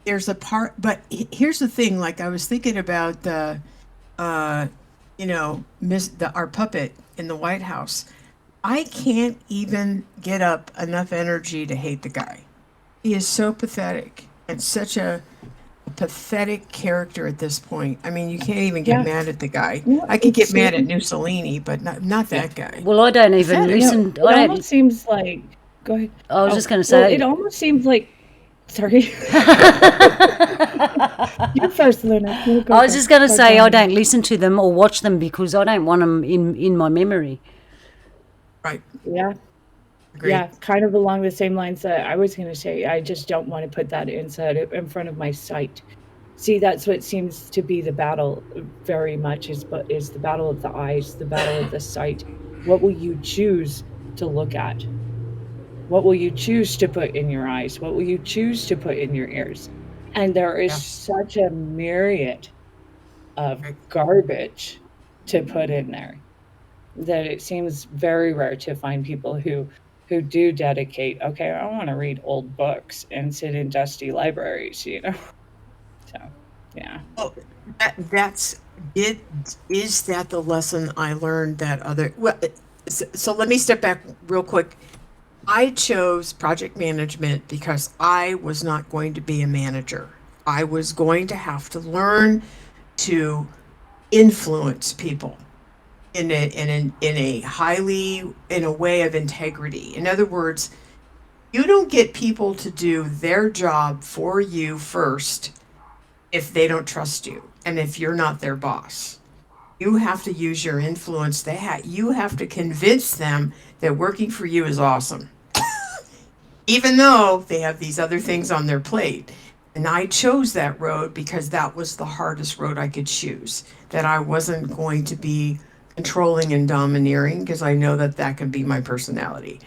there's a part, but here's the thing. Like I was thinking about the, our puppet in the White House. I can't even get up enough energy to hate the guy. He is so pathetic and such a pathetic character at this point. I mean, you can't even get Yeah. mad at the guy. No, I could get it's mad at Mussolini, but not that guy. Well, I don't even Pathetic. listen. It almost seems like, go ahead. I was just going to Well, say. it almost seems like, sorry. You first, Luna. I was just going to say I don't listen to them or watch them because I don't want them in my memory. Right. Yeah. Agreed. Yeah, kind of along the same lines that I was going to say. I just don't want to put that in front of my sight. See, that's what seems to be the battle very much is the battle of the eyes, the battle of the sight. What will you choose to look at? What will you choose to put in your eyes? What will you choose to put in your ears? And there is Yes. such a myriad of garbage to put in there that it seems very rare to find people who do dedicate, okay, I want to read old books and sit in dusty libraries, So, yeah. Well, is that the lesson I learned that other, well, so let me step back real quick. I chose project management because I was not going to be a manager. I was going to have to learn to influence people in a way of integrity. In other words, you don't get people to do their job for you first if they don't trust you and if you're not their boss. You have to use your influence. You have to convince them that working for you is awesome, even though they have these other things on their plate. And I chose that road because that was the hardest road I could choose, that I wasn't going to be controlling and domineering, because I know that can be my personality.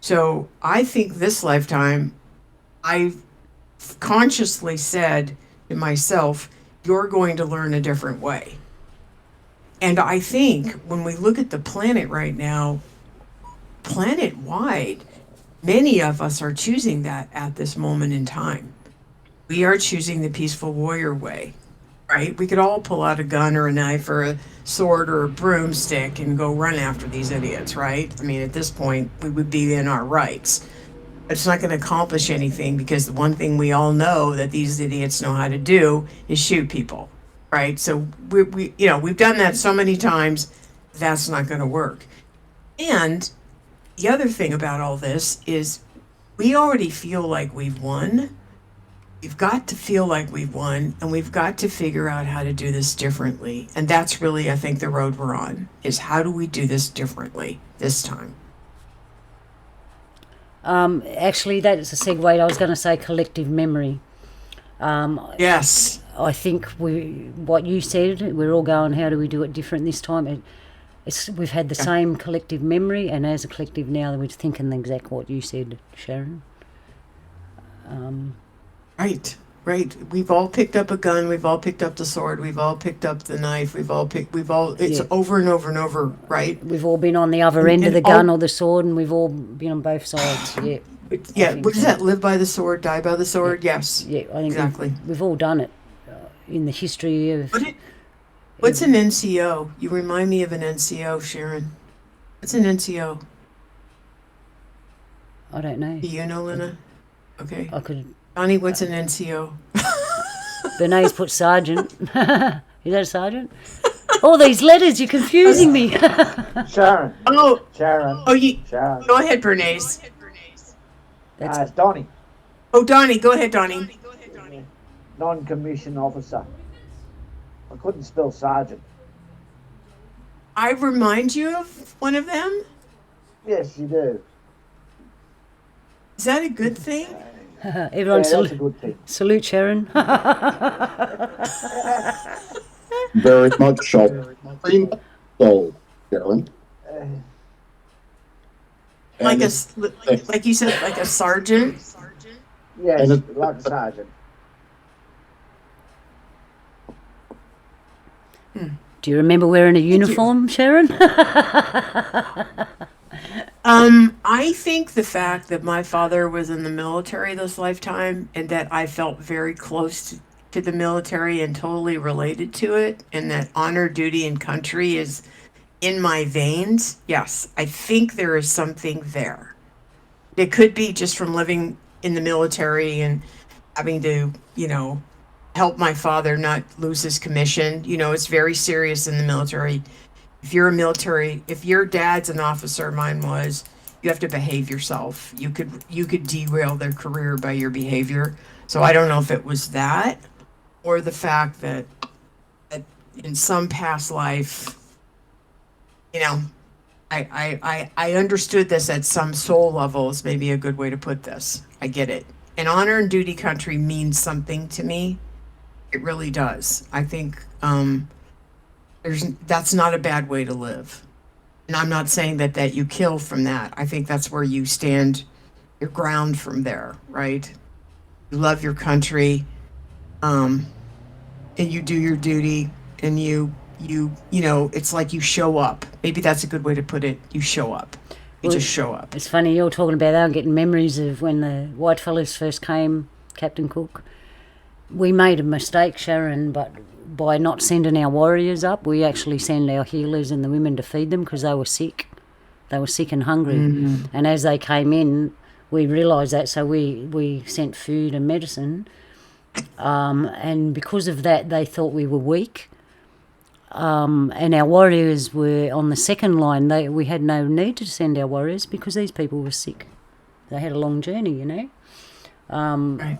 So I think this lifetime, I consciously said to myself, you're going to learn a different way. And I think when we look at the planet right now, planet-wide, many of us are choosing that at this moment in time. We are choosing the peaceful warrior way, right? We could all pull out a gun or a knife or a sword or a broomstick and go run after these idiots, right? I mean, at this point, we would be in our rights. It's not going to accomplish anything, because the one thing we all know that these idiots know how to do is shoot people, right? So we we've done that so many times. That's not going to work. And the other thing about all this is we already feel like we've won. We've got to feel like we've won, and we've got to figure out how to do this differently. And that's really, I think, the road we're on, is how do we do this differently this time? Actually, that's a segue. I was going to say collective memory. Yes. I think what you said, we're all going, how do we do it different this time? We've had the same collective memory, and as a collective now, we're thinking exactly what you said, Sharon. Right. We've all picked up a gun. We've all picked up the sword. We've all picked up the knife. It's over and over and over, right? We've all been on the other end of the gun or the sword, and we've all been on both sides, yeah. Yeah, what is that? Live by the sword, die by the sword? Yeah. Yes. Yeah, I think exactly. We've all done it in the history of... What's an NCO? You remind me of an NCO, Sharon. What's an NCO? I don't know. Do you know, Lena? Okay. I could... Donnie, what's an NCO? Bernays put sergeant. Is that a sergeant? All these letters, you're confusing me. Sharon. Oh. Sharon. Oh, Sharon. Go ahead, Bernays. It's Donnie. Oh, Donnie. Go ahead, Donnie. Non-commissioned officer. I couldn't spell sergeant. I remind you of one of them? Yes, you do. Is that a good thing? Everyone that's a good thing. salute Sharon. Very much so. So, Sharon. Like like you said, like a sergeant? Yes, like a sergeant. Do you remember wearing a uniform, Sharon? I think the fact that my father was in the military this lifetime, and that I felt very close to the military and totally related to it, and that honor, duty, and country is in my veins. Yes, I think there is something there. It could be just from living in the military and having to, help my father not lose his commission. It's very serious in the military. If your dad's an officer, mine was, you have to behave yourself. You could derail their career by your behavior. So I don't know if it was that, or the fact that in some past life, I understood this at some soul level is maybe a good way to put this. I get it. And honor and duty country means something to me. It really does. I think that's not a bad way to live. And I'm not saying that you kill from that. I think that's where you stand your ground from there, right? You love your country, and you do your duty, and it's like you show up. Maybe that's a good way to put it. You show up. You just show up. It's funny, you're talking about that. I'm getting memories of when the white fellas first came, Captain Cook. We made a mistake, Sharon, but by not sending our warriors up, we actually send our healers and the women to feed them because they were sick. They were sick and hungry. Mm-hmm. And as they came in, we realised that, so we sent food and medicine. And because of that, they thought we were weak. And our warriors were on the second line. We had no need to send our warriors because these people were sick. They had a long journey, Right.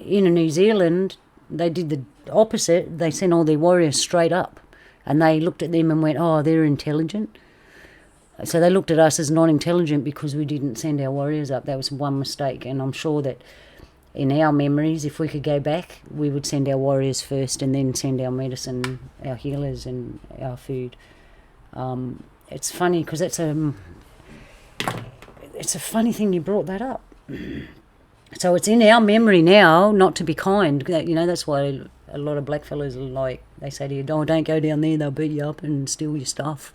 In New Zealand, they did the opposite. They sent all their warriors straight up, and they looked at them and went, oh, they're intelligent. So they looked at us as non-intelligent because we didn't send our warriors up. That was one mistake, and I'm sure that in our memories, if we could go back, we would send our warriors first and then send our medicine, our healers and our food. It's funny because it's a funny thing you brought that up. So it's in our memory now not to be kind. That's why a lot of blackfellas are like, they say to you, don't go down there, they'll beat you up and steal your stuff.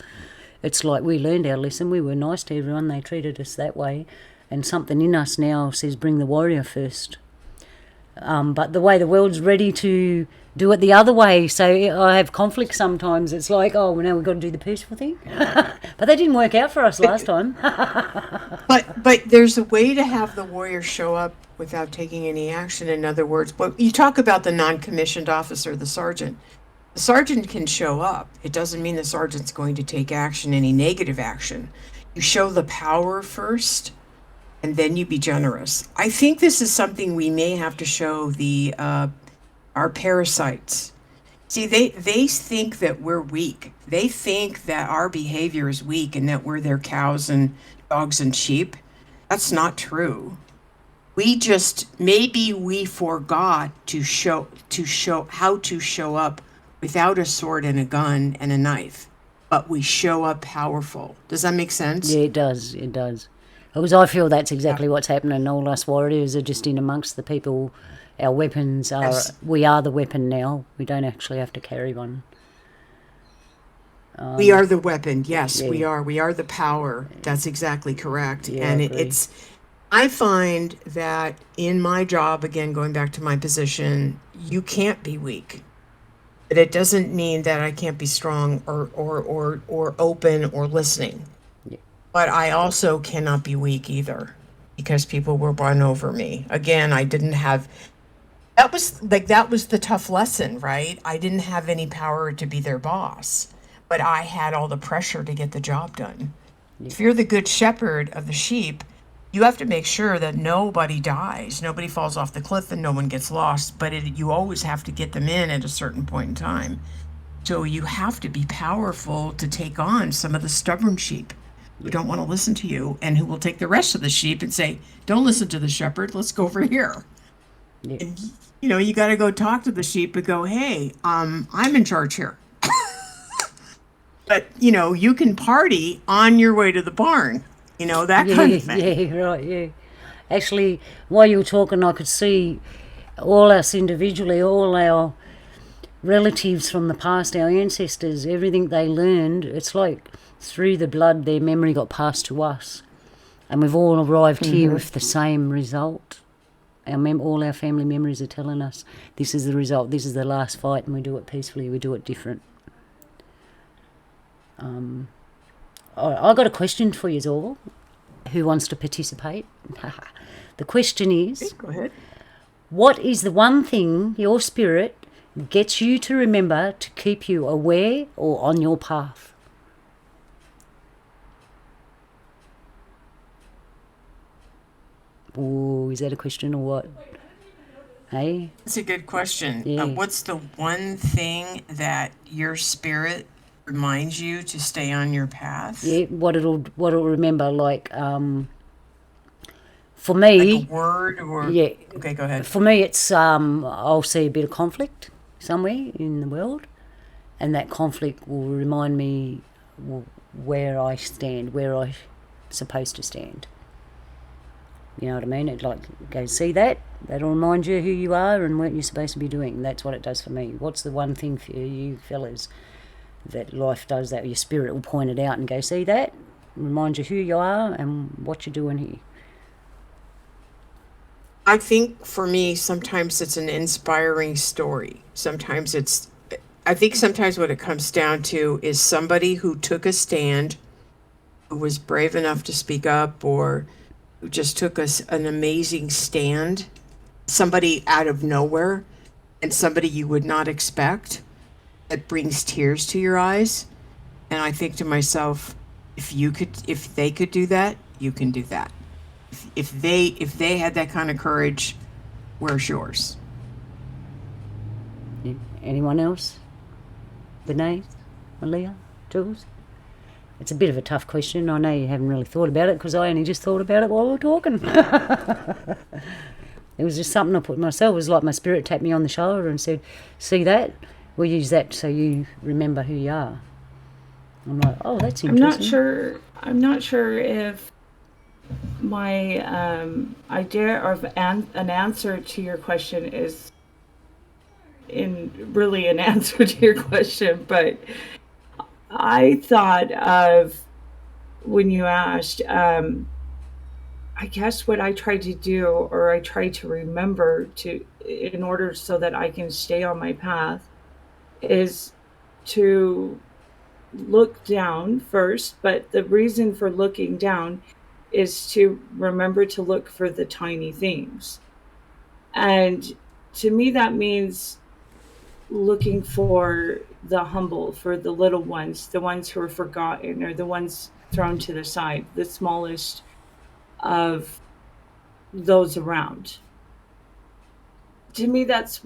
It's like we learned our lesson. We were nice to everyone. They treated us that way. And something in us now says bring the warrior first. But the way the world's ready to do it the other way, so I have conflict sometimes. It's like, oh, well, now we've got to do the peaceful thing. But that didn't work out for us last time. But there's a way to have the warrior show up without taking any action. In other words, but you talk about the non-commissioned officer, the sergeant. The sergeant can show up. It doesn't mean the sergeant's going to take action, any negative action. You show the power first, and then you be generous. I think this is something we may have to show the our parasites. See, they think that we're weak. They think that our behavior is weak and that we're their cows and dogs and sheep. That's not true. Maybe we forgot to show how to show up without a sword and a gun and a knife, but we show up powerful. Does that make sense? Yeah, it does. It does. Because I feel that's exactly what's happening. All us warriors are just in amongst the people. Our weapons are, we are the weapon now. We don't actually have to carry one. We are the weapon. Yes, yeah. we are. We are the power. That's exactly correct. Yeah, and I agree. I find that in my job, again, going back to my position, you can't be weak. But it doesn't mean that I can't be strong or open or listening. Yeah. But I also cannot be weak either, because people will run over me. Again, I didn't have, that was the tough lesson, right? I didn't have any power to be their boss, but I had all the pressure to get the job done. Yeah. If you're the good shepherd of the sheep, you have to make sure that nobody dies, nobody falls off the cliff, and no one gets lost. But you always have to get them in at a certain point in time. So you have to be powerful to take on some of the stubborn sheep who don't want to listen to you, and who will take the rest of the sheep and say, don't listen to the shepherd, let's go over here. Yeah. And, you got to go talk to the sheep and go, hey, I'm in charge here. But, you can party on your way to the barn. That kind of thing. Yeah, right, yeah. Actually, while you were talking, I could see all us individually, all our relatives from the past, our ancestors, everything they learned, it's like through the blood their memory got passed to us. And we've all arrived here with the same result. All our family memories are telling us this is the result, this is the last fight, and we do it peacefully, we do it different. I got a question for you all. Who wants to participate? The question is, Go ahead. what is the one thing your spirit gets you to remember to keep you aware or on your path? Oh, is that a question or what? Hey? That's a good question. Yeah. What's the one thing that your spirit reminds you to stay on your path? Yeah, what it'll remember, like, for me... Like a word or... Yeah. Okay, go ahead. For me, it's I'll see a bit of conflict somewhere in the world, and that conflict will remind me where I stand, where I'm supposed to stand. You know what I mean? It go, see that? That'll remind you who you are and what you're supposed to be doing. That's what it does for me. What's the one thing for you fellas that life does that? Your spirit will point it out and go, see that? Remind you who you are and what you're doing here. I think for me, sometimes it's an inspiring story. Sometimes what it comes down to is somebody who took a stand, who was brave enough to speak up, or who just took an amazing stand, somebody out of nowhere, and somebody you would not expect, that brings tears to your eyes. And I think to myself, if they could do that, you can do that. If they had that kind of courage, where's yours? Anyone else? Benaise? Malia? Jules? It's a bit of a tough question. I know you haven't really thought about it because I only just thought about it while we were talking. It was just something I put myself. It was like my spirit tapped me on the shoulder and said, see that? We'll use that so you remember who you are. I'm like, oh, that's interesting. I'm not sure if my idea of an answer to your question is really an answer to your question, but I thought of when you asked, I guess what I try to do, or I try to remember to, in order so that I can stay on my path, is to look down first. But the reason for looking down is to remember to look for the tiny things. And to me, that means looking for the humble, for the little ones, the ones who are forgotten, or the ones thrown to the side, the smallest of those around. To me, that's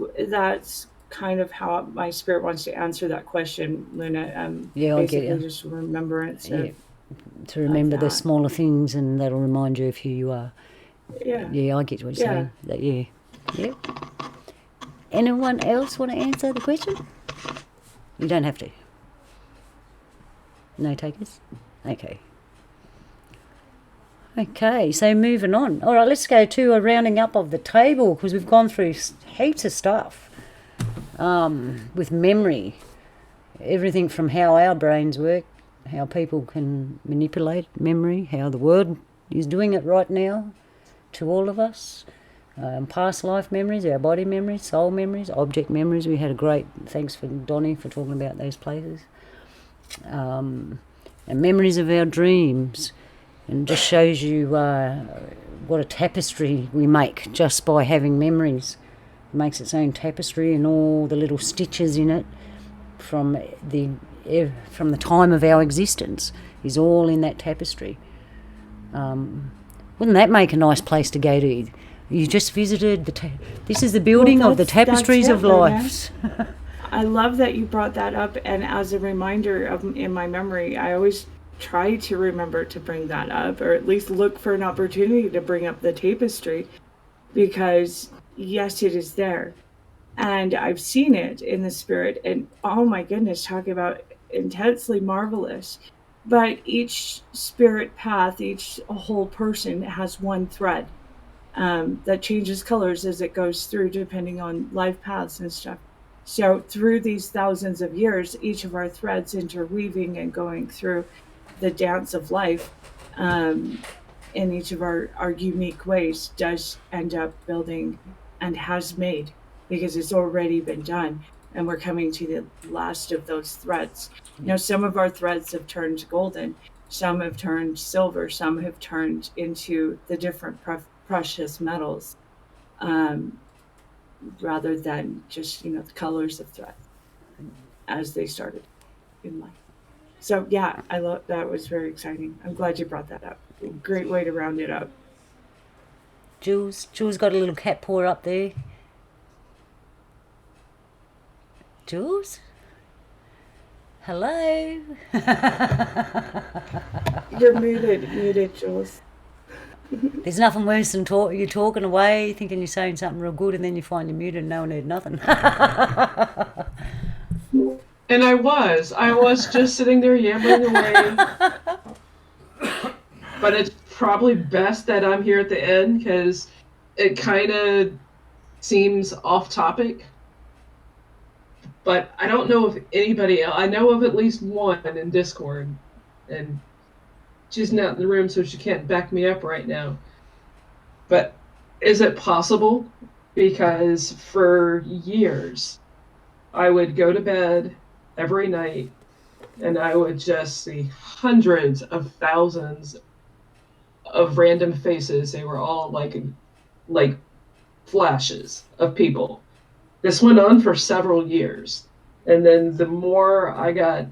kind of how my spirit wants to answer that question, Luna. Yeah, I get basically you. just remembrance Yeah. of, To remember the that. smaller things, and that'll remind you of who you are. yeah. Yeah, I get what you're Yeah. saying. That, yeah. Yeah. Anyone else want to answer the question? You don't have to. No takers? Okay. Okay, so moving on. All right, let's go to a rounding up of the table, because we've gone through heaps of stuff with memory. Everything from how our brains work, how people can manipulate memory, how the world is doing it right now to all of us. Past life memories, our body memories, soul memories, object memories. We had a great, thanks for Donnie for talking about those places. And memories of our dreams. And just shows you what a tapestry we make just by having memories. It makes its own tapestry, and all the little stitches in it from the time of our existence is all in that tapestry. Wouldn't that make a nice place to go to? You just visited this is the building of the tapestries of lives. I love that you brought that up, and as a reminder in my memory, I always try to remember to bring that up, or at least look for an opportunity to bring up the tapestry, because yes, it is there, and I've seen it in the spirit, and oh my goodness, talk about intensely marvelous. But each spirit path, each whole person has one thread that changes colors as it goes through, depending on life paths and stuff. So through these thousands of years, each of our threads interweaving and going through the dance of life in each of our unique ways does end up building, and has made, because it's already been done, and we're coming to the last of those threads. Now, some of our threads have turned golden, some have turned silver, some have turned into the different precious metals, rather than just the colors of thread as they started in life. So yeah, I love that. Was very exciting. I'm glad you brought that up. Great way to round it up. Jules got a little cat paw up there. Jules? Hello? You're muted, Jules. There's nothing worse than you're talking away, thinking you're saying something real good, and then you find you're muted and no one heard nothing. And I was just sitting there yammering away. But it's probably best that I'm here at the end, because it kind of seems off topic. But I don't know if anybody else, I know of at least one in Discord, and she's not in the room, so she can't back me up right now. But is it possible? Because for years, I would go to bed every night, and I would just see hundreds of thousands of random faces. They were all like flashes of people. This went on for several years. And then the more I got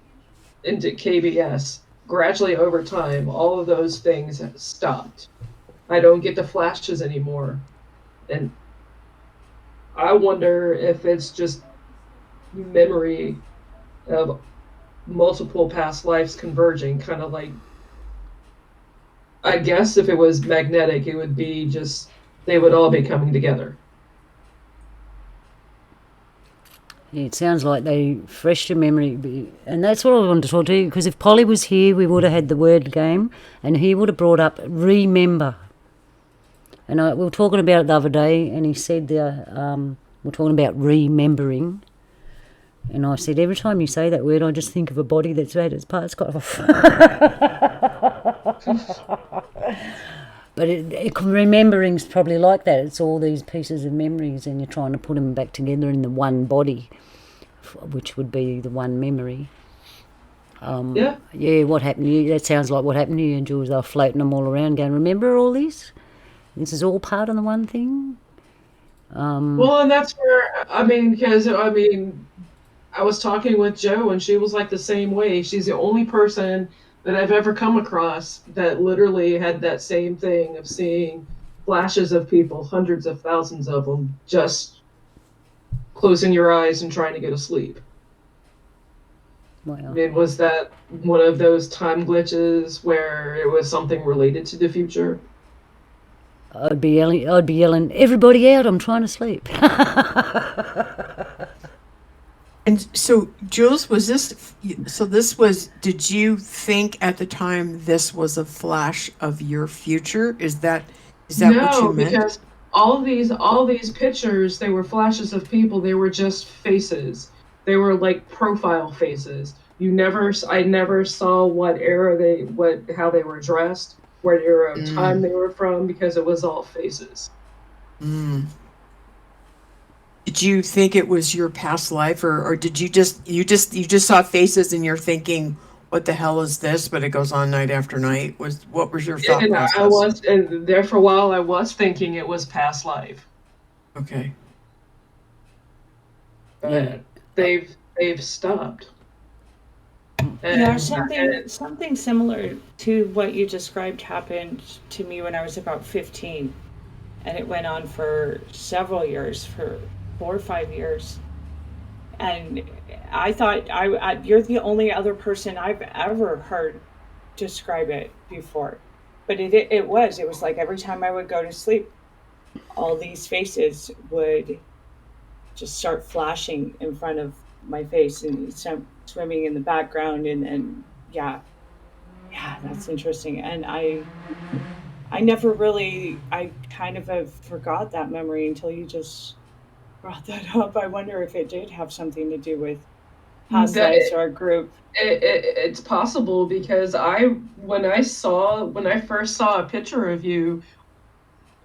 into KBS, gradually over time, all of those things stopped. I don't get the flashes anymore. And I wonder if it's just memory of multiple past lives converging, kind of like, I guess if it was magnetic, it would be just, they would all be coming together. Yeah, it sounds like they refreshed your memory, and that's what I wanted to talk to you, because if Polly was here, we would have had the word game, and he would have brought up remember. And we were talking about it the other day, and he said we're talking about remembering. And I said, every time you say that word, I just think of a body that's had its parts cut off. But remembering's probably like that. It's all these pieces of memories, and you're trying to put them back together in the one body, which would be the one memory. Yeah. Yeah, what happened to you? That sounds like what happened to you and Jules. They were floating them all around going, remember all this? This is all part of the one thing? Well, and that's where, because, I was talking with Jo, and she was like the same way. She's the only person that I've ever come across that literally had that same thing of seeing flashes of people, hundreds of thousands of them, just closing your eyes and trying to go to sleep. Wow. Was that one of those time glitches where it was something related to the future? I'd be yelling, everybody out, I'm trying to sleep. And so, Jules, did you think at the time this was a flash of your future? Is that what you meant? No, because all these pictures, they were flashes of people. They were just faces. They were like profile faces. I never saw what era how they were dressed, what era of time they were from, because it was all faces. Did you think it was your past life, or did you just saw faces and you're thinking, what the hell is this? But it goes on night after night. What was your thought process? And there for a while I was thinking it was past life. Okay. But they've stopped. Yeah, something similar to what you described happened to me when I was about 15, and it went on for several years, for 4 or 5 years. And I thought you're the only other person I've ever heard describe it before. But it was like every time I would go to sleep, all these faces would just start flashing in front of my face and swimming in the background, and yeah, that's interesting. And I never really, I kind of forgot that memory until you just brought that up. I wonder if it did have something to do with past lives or a group. It's possible, because when I first saw a picture of you,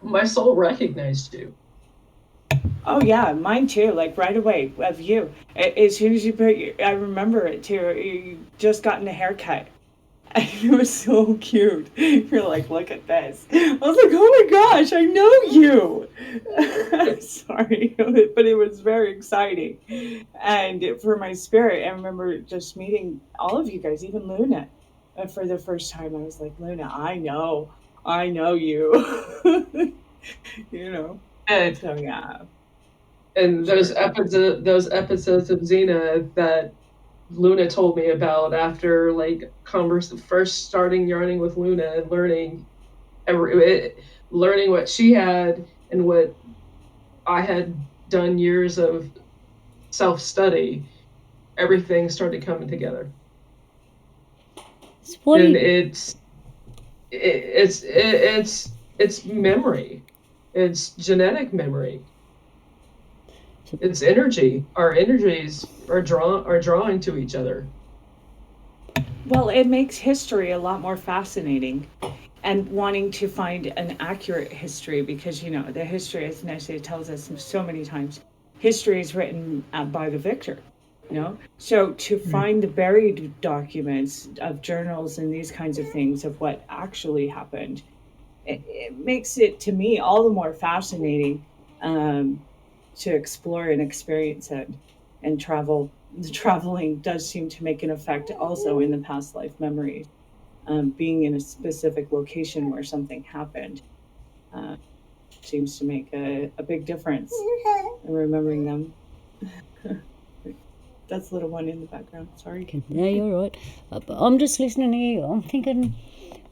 my soul recognized you. Oh yeah, mine too. Like right away of you. As soon as I remember it too. You just gotten a haircut. And it was so cute. You're like, look at this. I was like, oh my gosh, I know you. Sorry, but it was very exciting. And for my spirit, I remember just meeting all of you guys, even Luna. And for the first time, I was like, Luna, I know you. And, so yeah. And those episodes of Xena that Luna told me about after first starting yarning with Luna and learning what she had and what I had done, years of self-study, everything started coming together. And it's memory. It's genetic memory. It's energy. Our energies are drawing to each other. Well, it makes history a lot more fascinating, and wanting to find an accurate history, because the history, as Nessie tells us so many times, history is written by the victor. So to find the buried documents of journals and these kinds of things of what actually happened, it makes it, to me, all the more fascinating to explore and experience it and travel. The traveling does seem to make an effect also in the past life memories. Being in a specific location where something happened seems to make a big difference in remembering them. That's little one in the background. Sorry. Yeah, you're right. I'm just listening to you. I'm thinking,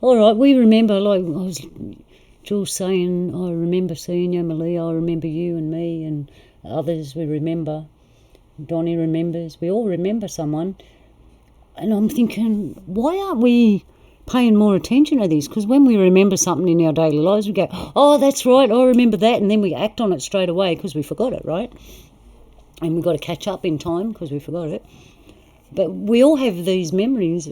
all right, we remember, like I was Jules saying, I remember seeing you, Malia, I remember you and me and others we remember. Donnie remembers. We all remember someone. And I'm thinking, why aren't we paying more attention to this, because when we remember something in our daily lives, we go, oh, that's right, I remember that, and then we act on it straight away because we forgot it, right? And we've got to catch up in time because we forgot it. But we all have these memories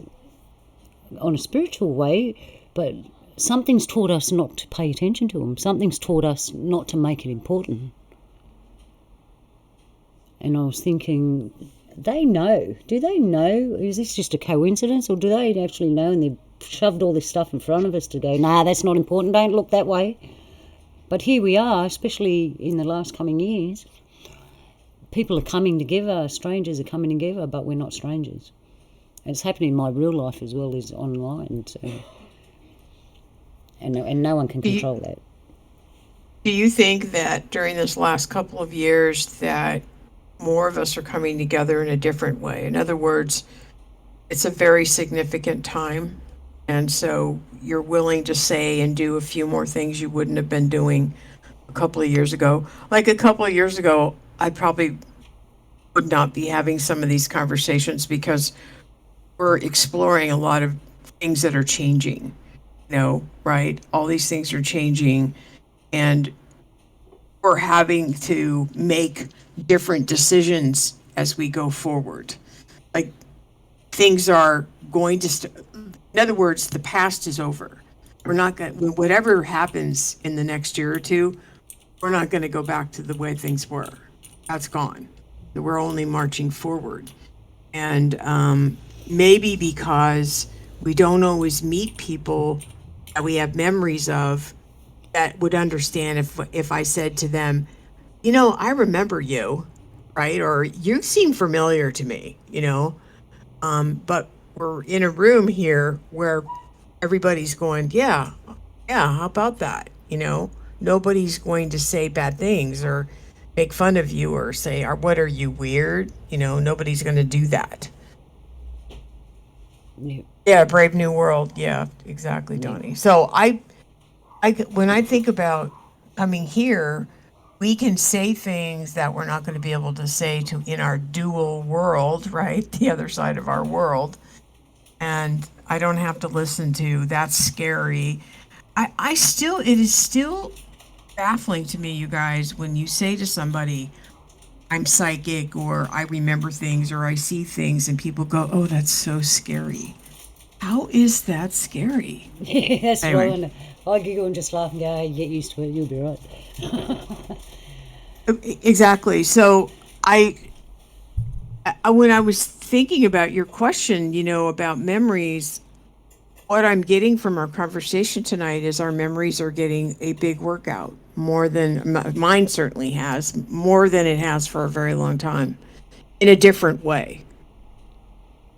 on a spiritual way, but something's taught us not to pay attention to them. Something's taught us not to make it important. And I was thinking, they know. Do they know? Is this just a coincidence, or do they actually know and they've shoved all this stuff in front of us to go, nah, that's not important, don't look that way? But here we are, especially in the last coming years. People are coming together, strangers are coming together, but we're not strangers. And it's happening in my real life as well as online. So, and no one can control that. Do you think that during this last couple of years that more of us are coming together in a different way? In other words, it's a very significant time, and so you're willing to say and do a few more things you wouldn't have been doing a couple of years ago. Like a couple of years ago, I probably would not be having some of these conversations because we're exploring a lot of things that are changing, right? All these things are changing, and we're having to make different decisions as we go forward. Like, things are going to in other words, the past is over. We're not going to, whatever happens in the next year or two, we're not going to go back to the way things were. That's gone. We're only marching forward. And maybe because we don't always meet people that we have memories of that would understand if I said to them, I remember you, right? Or you seem familiar to me, but we're in a room here where everybody's going, yeah, how about that? Nobody's going to say bad things or make fun of you or say, what are you, weird? Nobody's going to do that. Yeah, Brave New World. Yeah, exactly, Donnie. So I when I think about coming here, we can say things that we're not going to be able to say in our dual world, right? The other side of our world. And I don't have to listen to, that's scary. It is still baffling to me, you guys, when you say to somebody, I'm psychic, or I remember things, or I see things, and people go, oh, that's so scary. How is that scary? Yeah, that's Anyway. right. I giggle and just laugh and go, hey, get used to it, you'll be right. Exactly. So when I was thinking about your question, about memories, what I'm getting from our conversation tonight is our memories are getting a big workout, more than mine certainly has, more than it has for a very long time, in a different way.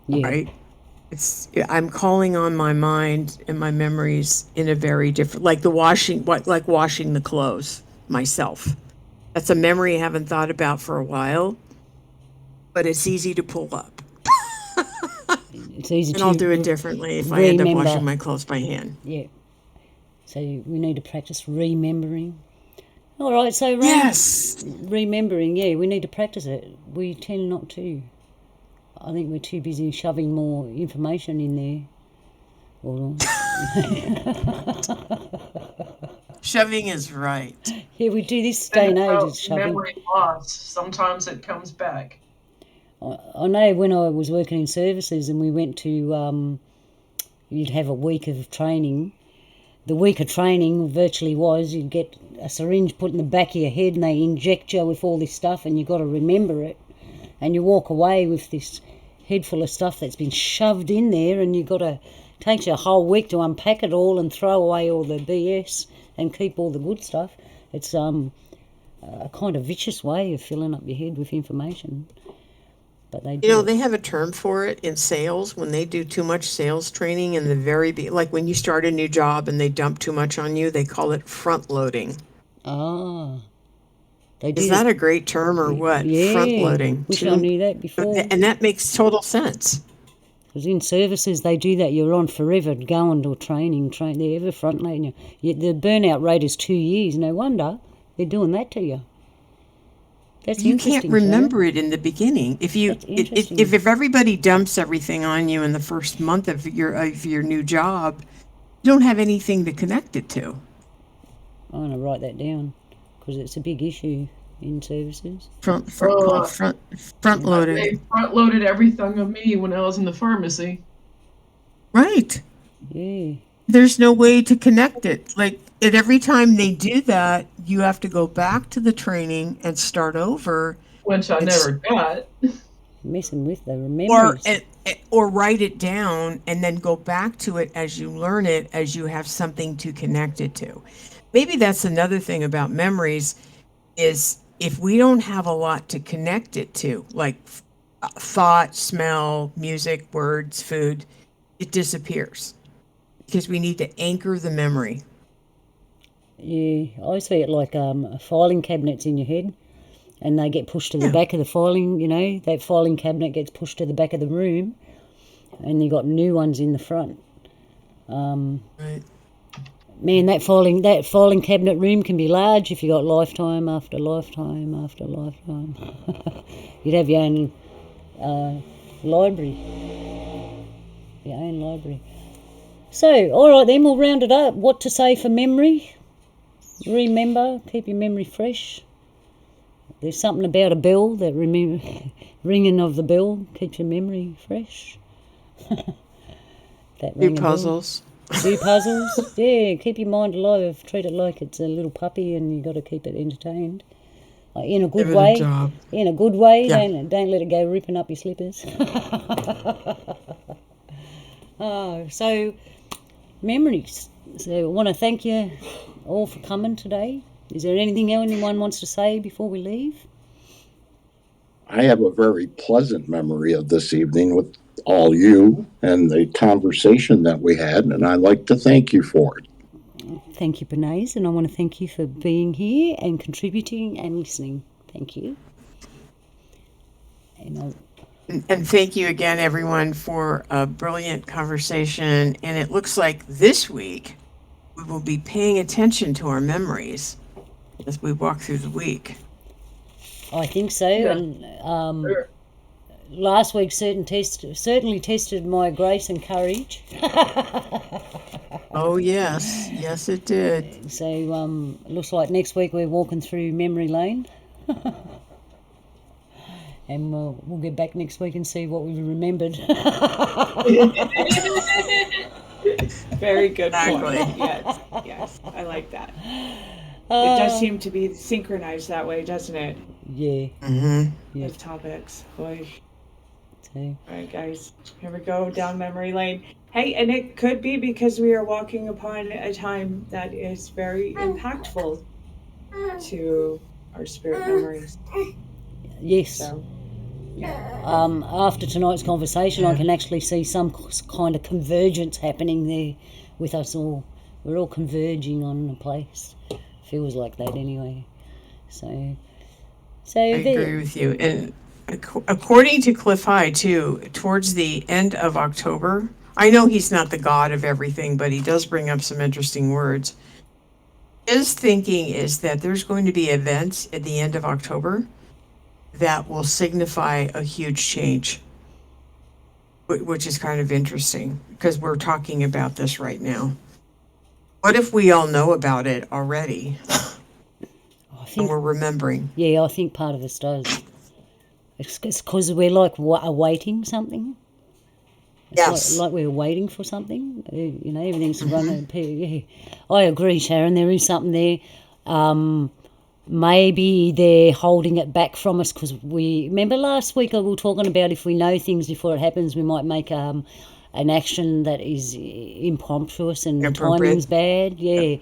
Yeah. Right? I'm calling on my mind and my memories in a very different, like washing the clothes myself. That's a memory I haven't thought about for a while, but it's easy to pull up. It's easy And to I'll do it differently if I end up remember. washing my clothes by hand. Yeah. So we need to practice remembering. All right, so Yes. remembering, yeah, we need to practice it. We tend not to. I think we're too busy shoving more information in there. Shoving is right. Yeah, we do this day and age, it's shoving. Memory loss. Sometimes it comes back. I know when I was working in services and we went to, you'd have a week of training. The week of training virtually was you'd get a syringe put in the back of your head and they inject you with all this stuff and you've got to remember it. And you walk away with this head full of stuff that's been shoved in there and you've got to, it takes you a whole week to unpack it all and throw away all the BS and keep all the good stuff. It's a kind of vicious way of filling up your head with information. But they do. They have a term for it in sales when they do too much sales training in the like when you start a new job and they dump too much on you, they call it front loading. Ah. They do. Is that a great term or what? Yeah. Front loading. Wish I knew that before. And that makes total sense. Because in services, they do that. You're on forever going to training. They're ever front loading you. The burnout rate is 2 years. No wonder they're doing that to you. That's You can't interesting, remember it in the beginning. If you That's interesting. if everybody dumps everything on you in the first month of your new job, you don't have anything to connect it to. I'm going to write that down because it's a big issue in services. Front Uh, loaded. They front loaded everything on me when I was in the pharmacy. Right. Yeah. There's no way to connect it. Like, and every time they do that, you have to go back to the training and start over, Which I It's- never got. Messing with the or memories. or write it down and then go back to it as you learn it, as you have something to connect it to. Maybe that's another thing about memories is if we don't have a lot to connect it to, like thought, smell, music, words, food, it disappears because we need to anchor the memory. Yeah, I see it like filing cabinets in your head, and they get pushed to the Yeah. back of the filing. You know, that filing cabinet gets pushed to the back of the room, and you got new ones in the front. Right. Man, that filing cabinet room can be large if you got lifetime after lifetime after lifetime. You'd have your own library. Your own library. So, all right then, we'll round it up. What to say for memory? Remember, keep your memory fresh. There's something about a bell that ringing of the bell keeps your memory fresh. That Do ring of bell. puzzles. Do puzzles. Yeah, keep your mind alive. Treat it like it's a little puppy, and you got to keep it entertained. In a good Give it a way. job. In a good way. Yeah. Don't let it go ripping up your slippers. So memories. So I want to thank you all for coming today. Is there anything anyone wants to say before we leave? I have a very pleasant memory of this evening with all you and the conversation that we had, and I'd like to thank you for it. Thank you, Bernays, and I want to thank you for being here and contributing and listening. Thank you. And thank you again, everyone, for a brilliant conversation. And it looks like this week we will be paying attention to our memories as we walk through the week. I think so. Yeah. And Sure. last week certainly tested my grace and courage. Oh, yes. Yes, it did. So it looks like next week we're walking through memory lane. And we'll get back next week and see what we remembered. Very good Exactly. point. Yes, yes, I like that. It does seem to be synchronized that way, doesn't it? Yeah. Mm-hmm. With topics. Boy. So, All right, guys, here we go down memory lane. Hey, and it could be because we are walking upon a time that is very impactful to our spirit memories. yes. So, After tonight's conversation, I can actually see some kind of convergence happening there with us all. We're all converging on a place. Feels like that anyway. So I agree with you. And according to Cliff High, too, towards the end of October, I know he's not the god of everything, but he does bring up some interesting words. His thinking is that there's going to be events at the end of October that will signify a huge change, which is kind of interesting because we're talking about this right now. What if we all know about it already I and think, we're remembering? yeah, I think part of us does. It's because we're like awaiting something. It's Yes. like we're waiting for something. You know, everything's running. Yeah. I agree, Sharon. There is something there. Maybe they're holding it back from us because we remember last week we were talking about if we know things before it happens, we might make an action that is impromptu and the Inappropriate. timing's bad. Yeah.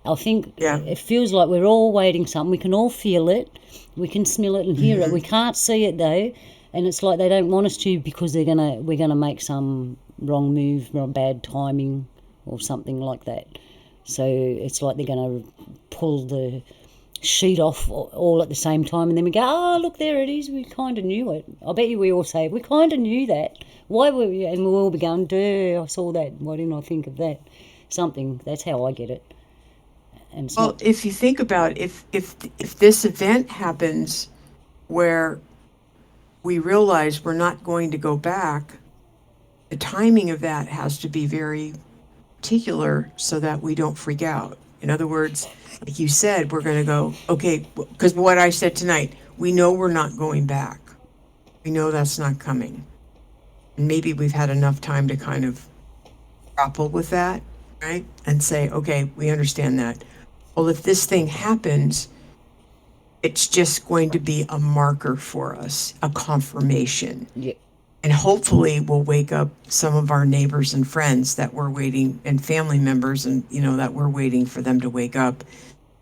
I think Yeah. it feels like we're all waiting something. We can all feel it, we can smell it and hear it. We can't see it though, and it's like they don't want us to because we're gonna make some wrong move or bad timing or something like that. So it's like they're gonna pull the sheet off all at the same time, and then we go, oh look, there it is, we kind of knew it. I bet you we all say we kind of knew that. Why were we? And we'll all be going, duh, I saw that, why didn't I think of that? Something. That's how I get it. And it's Well, not, if you think about if this event happens where we realize we're not going to go back, the timing of that has to be very particular so that we don't freak out. In other words, like you said, we're going to go, okay, because what I said tonight, we know we're not going back. We know that's not coming. And maybe we've had enough time to kind of grapple with that, right? And say, okay, we understand that. Well, if this thing happens, it's just going to be a marker for us, a confirmation. Yeah. And hopefully we'll wake up some of our neighbors and friends that we're waiting, and family members, and that we're waiting for them to wake up,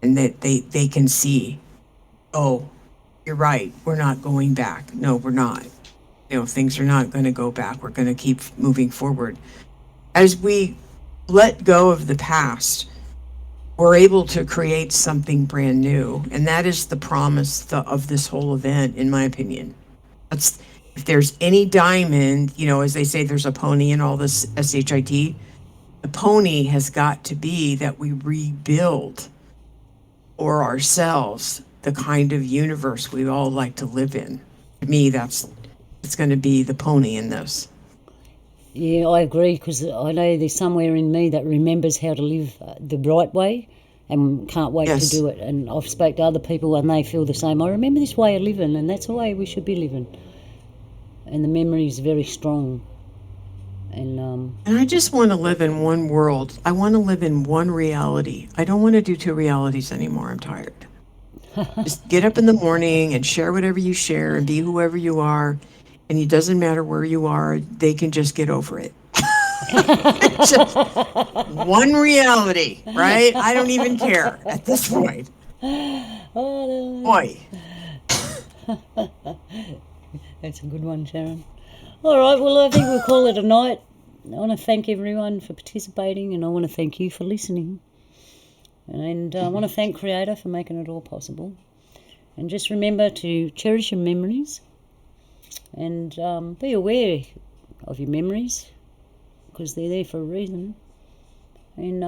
and that they can see, oh, you're right, we're not going back. No, we're not. Things are not going to go back. We're going to keep moving forward. As we let go of the past, we're able to create something brand new. And that is the promise of this whole event, in my opinion. If there's any diamond, as they say, there's a pony in all this SHIT, the pony has got to be that we rebuild for ourselves the kind of universe we all like to live in. To me, it's going to be the pony in this. Yeah, I agree, because I know there's somewhere in me that remembers how to live the right way and can't wait to do it. And I've spoke to other people and they feel the same. I remember this way of living, and that's the way we should be living. And the memory is very strong. And I just want to live in one world. I want to live in one reality. I don't want to do two realities anymore. I'm tired. Just get up in the morning and share whatever you share and be whoever you are. And it doesn't matter where you are. They can just get over it. Just one reality, right? I don't even care at this point. Boy. That's a good one, Sharon. All right, well, I think we'll call it a night. I want to thank everyone for participating, and I want to thank you for listening. And I want to thank Creator for making it all possible. And just remember to cherish your memories and be aware of your memories, because they're there for a reason. And,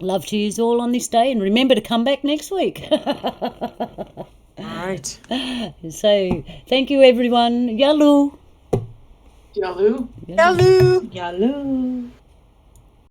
love to you all on this day, and remember to come back next week. All right. So, thank you, everyone. Yalu. Yalu. Yalu. Yalu.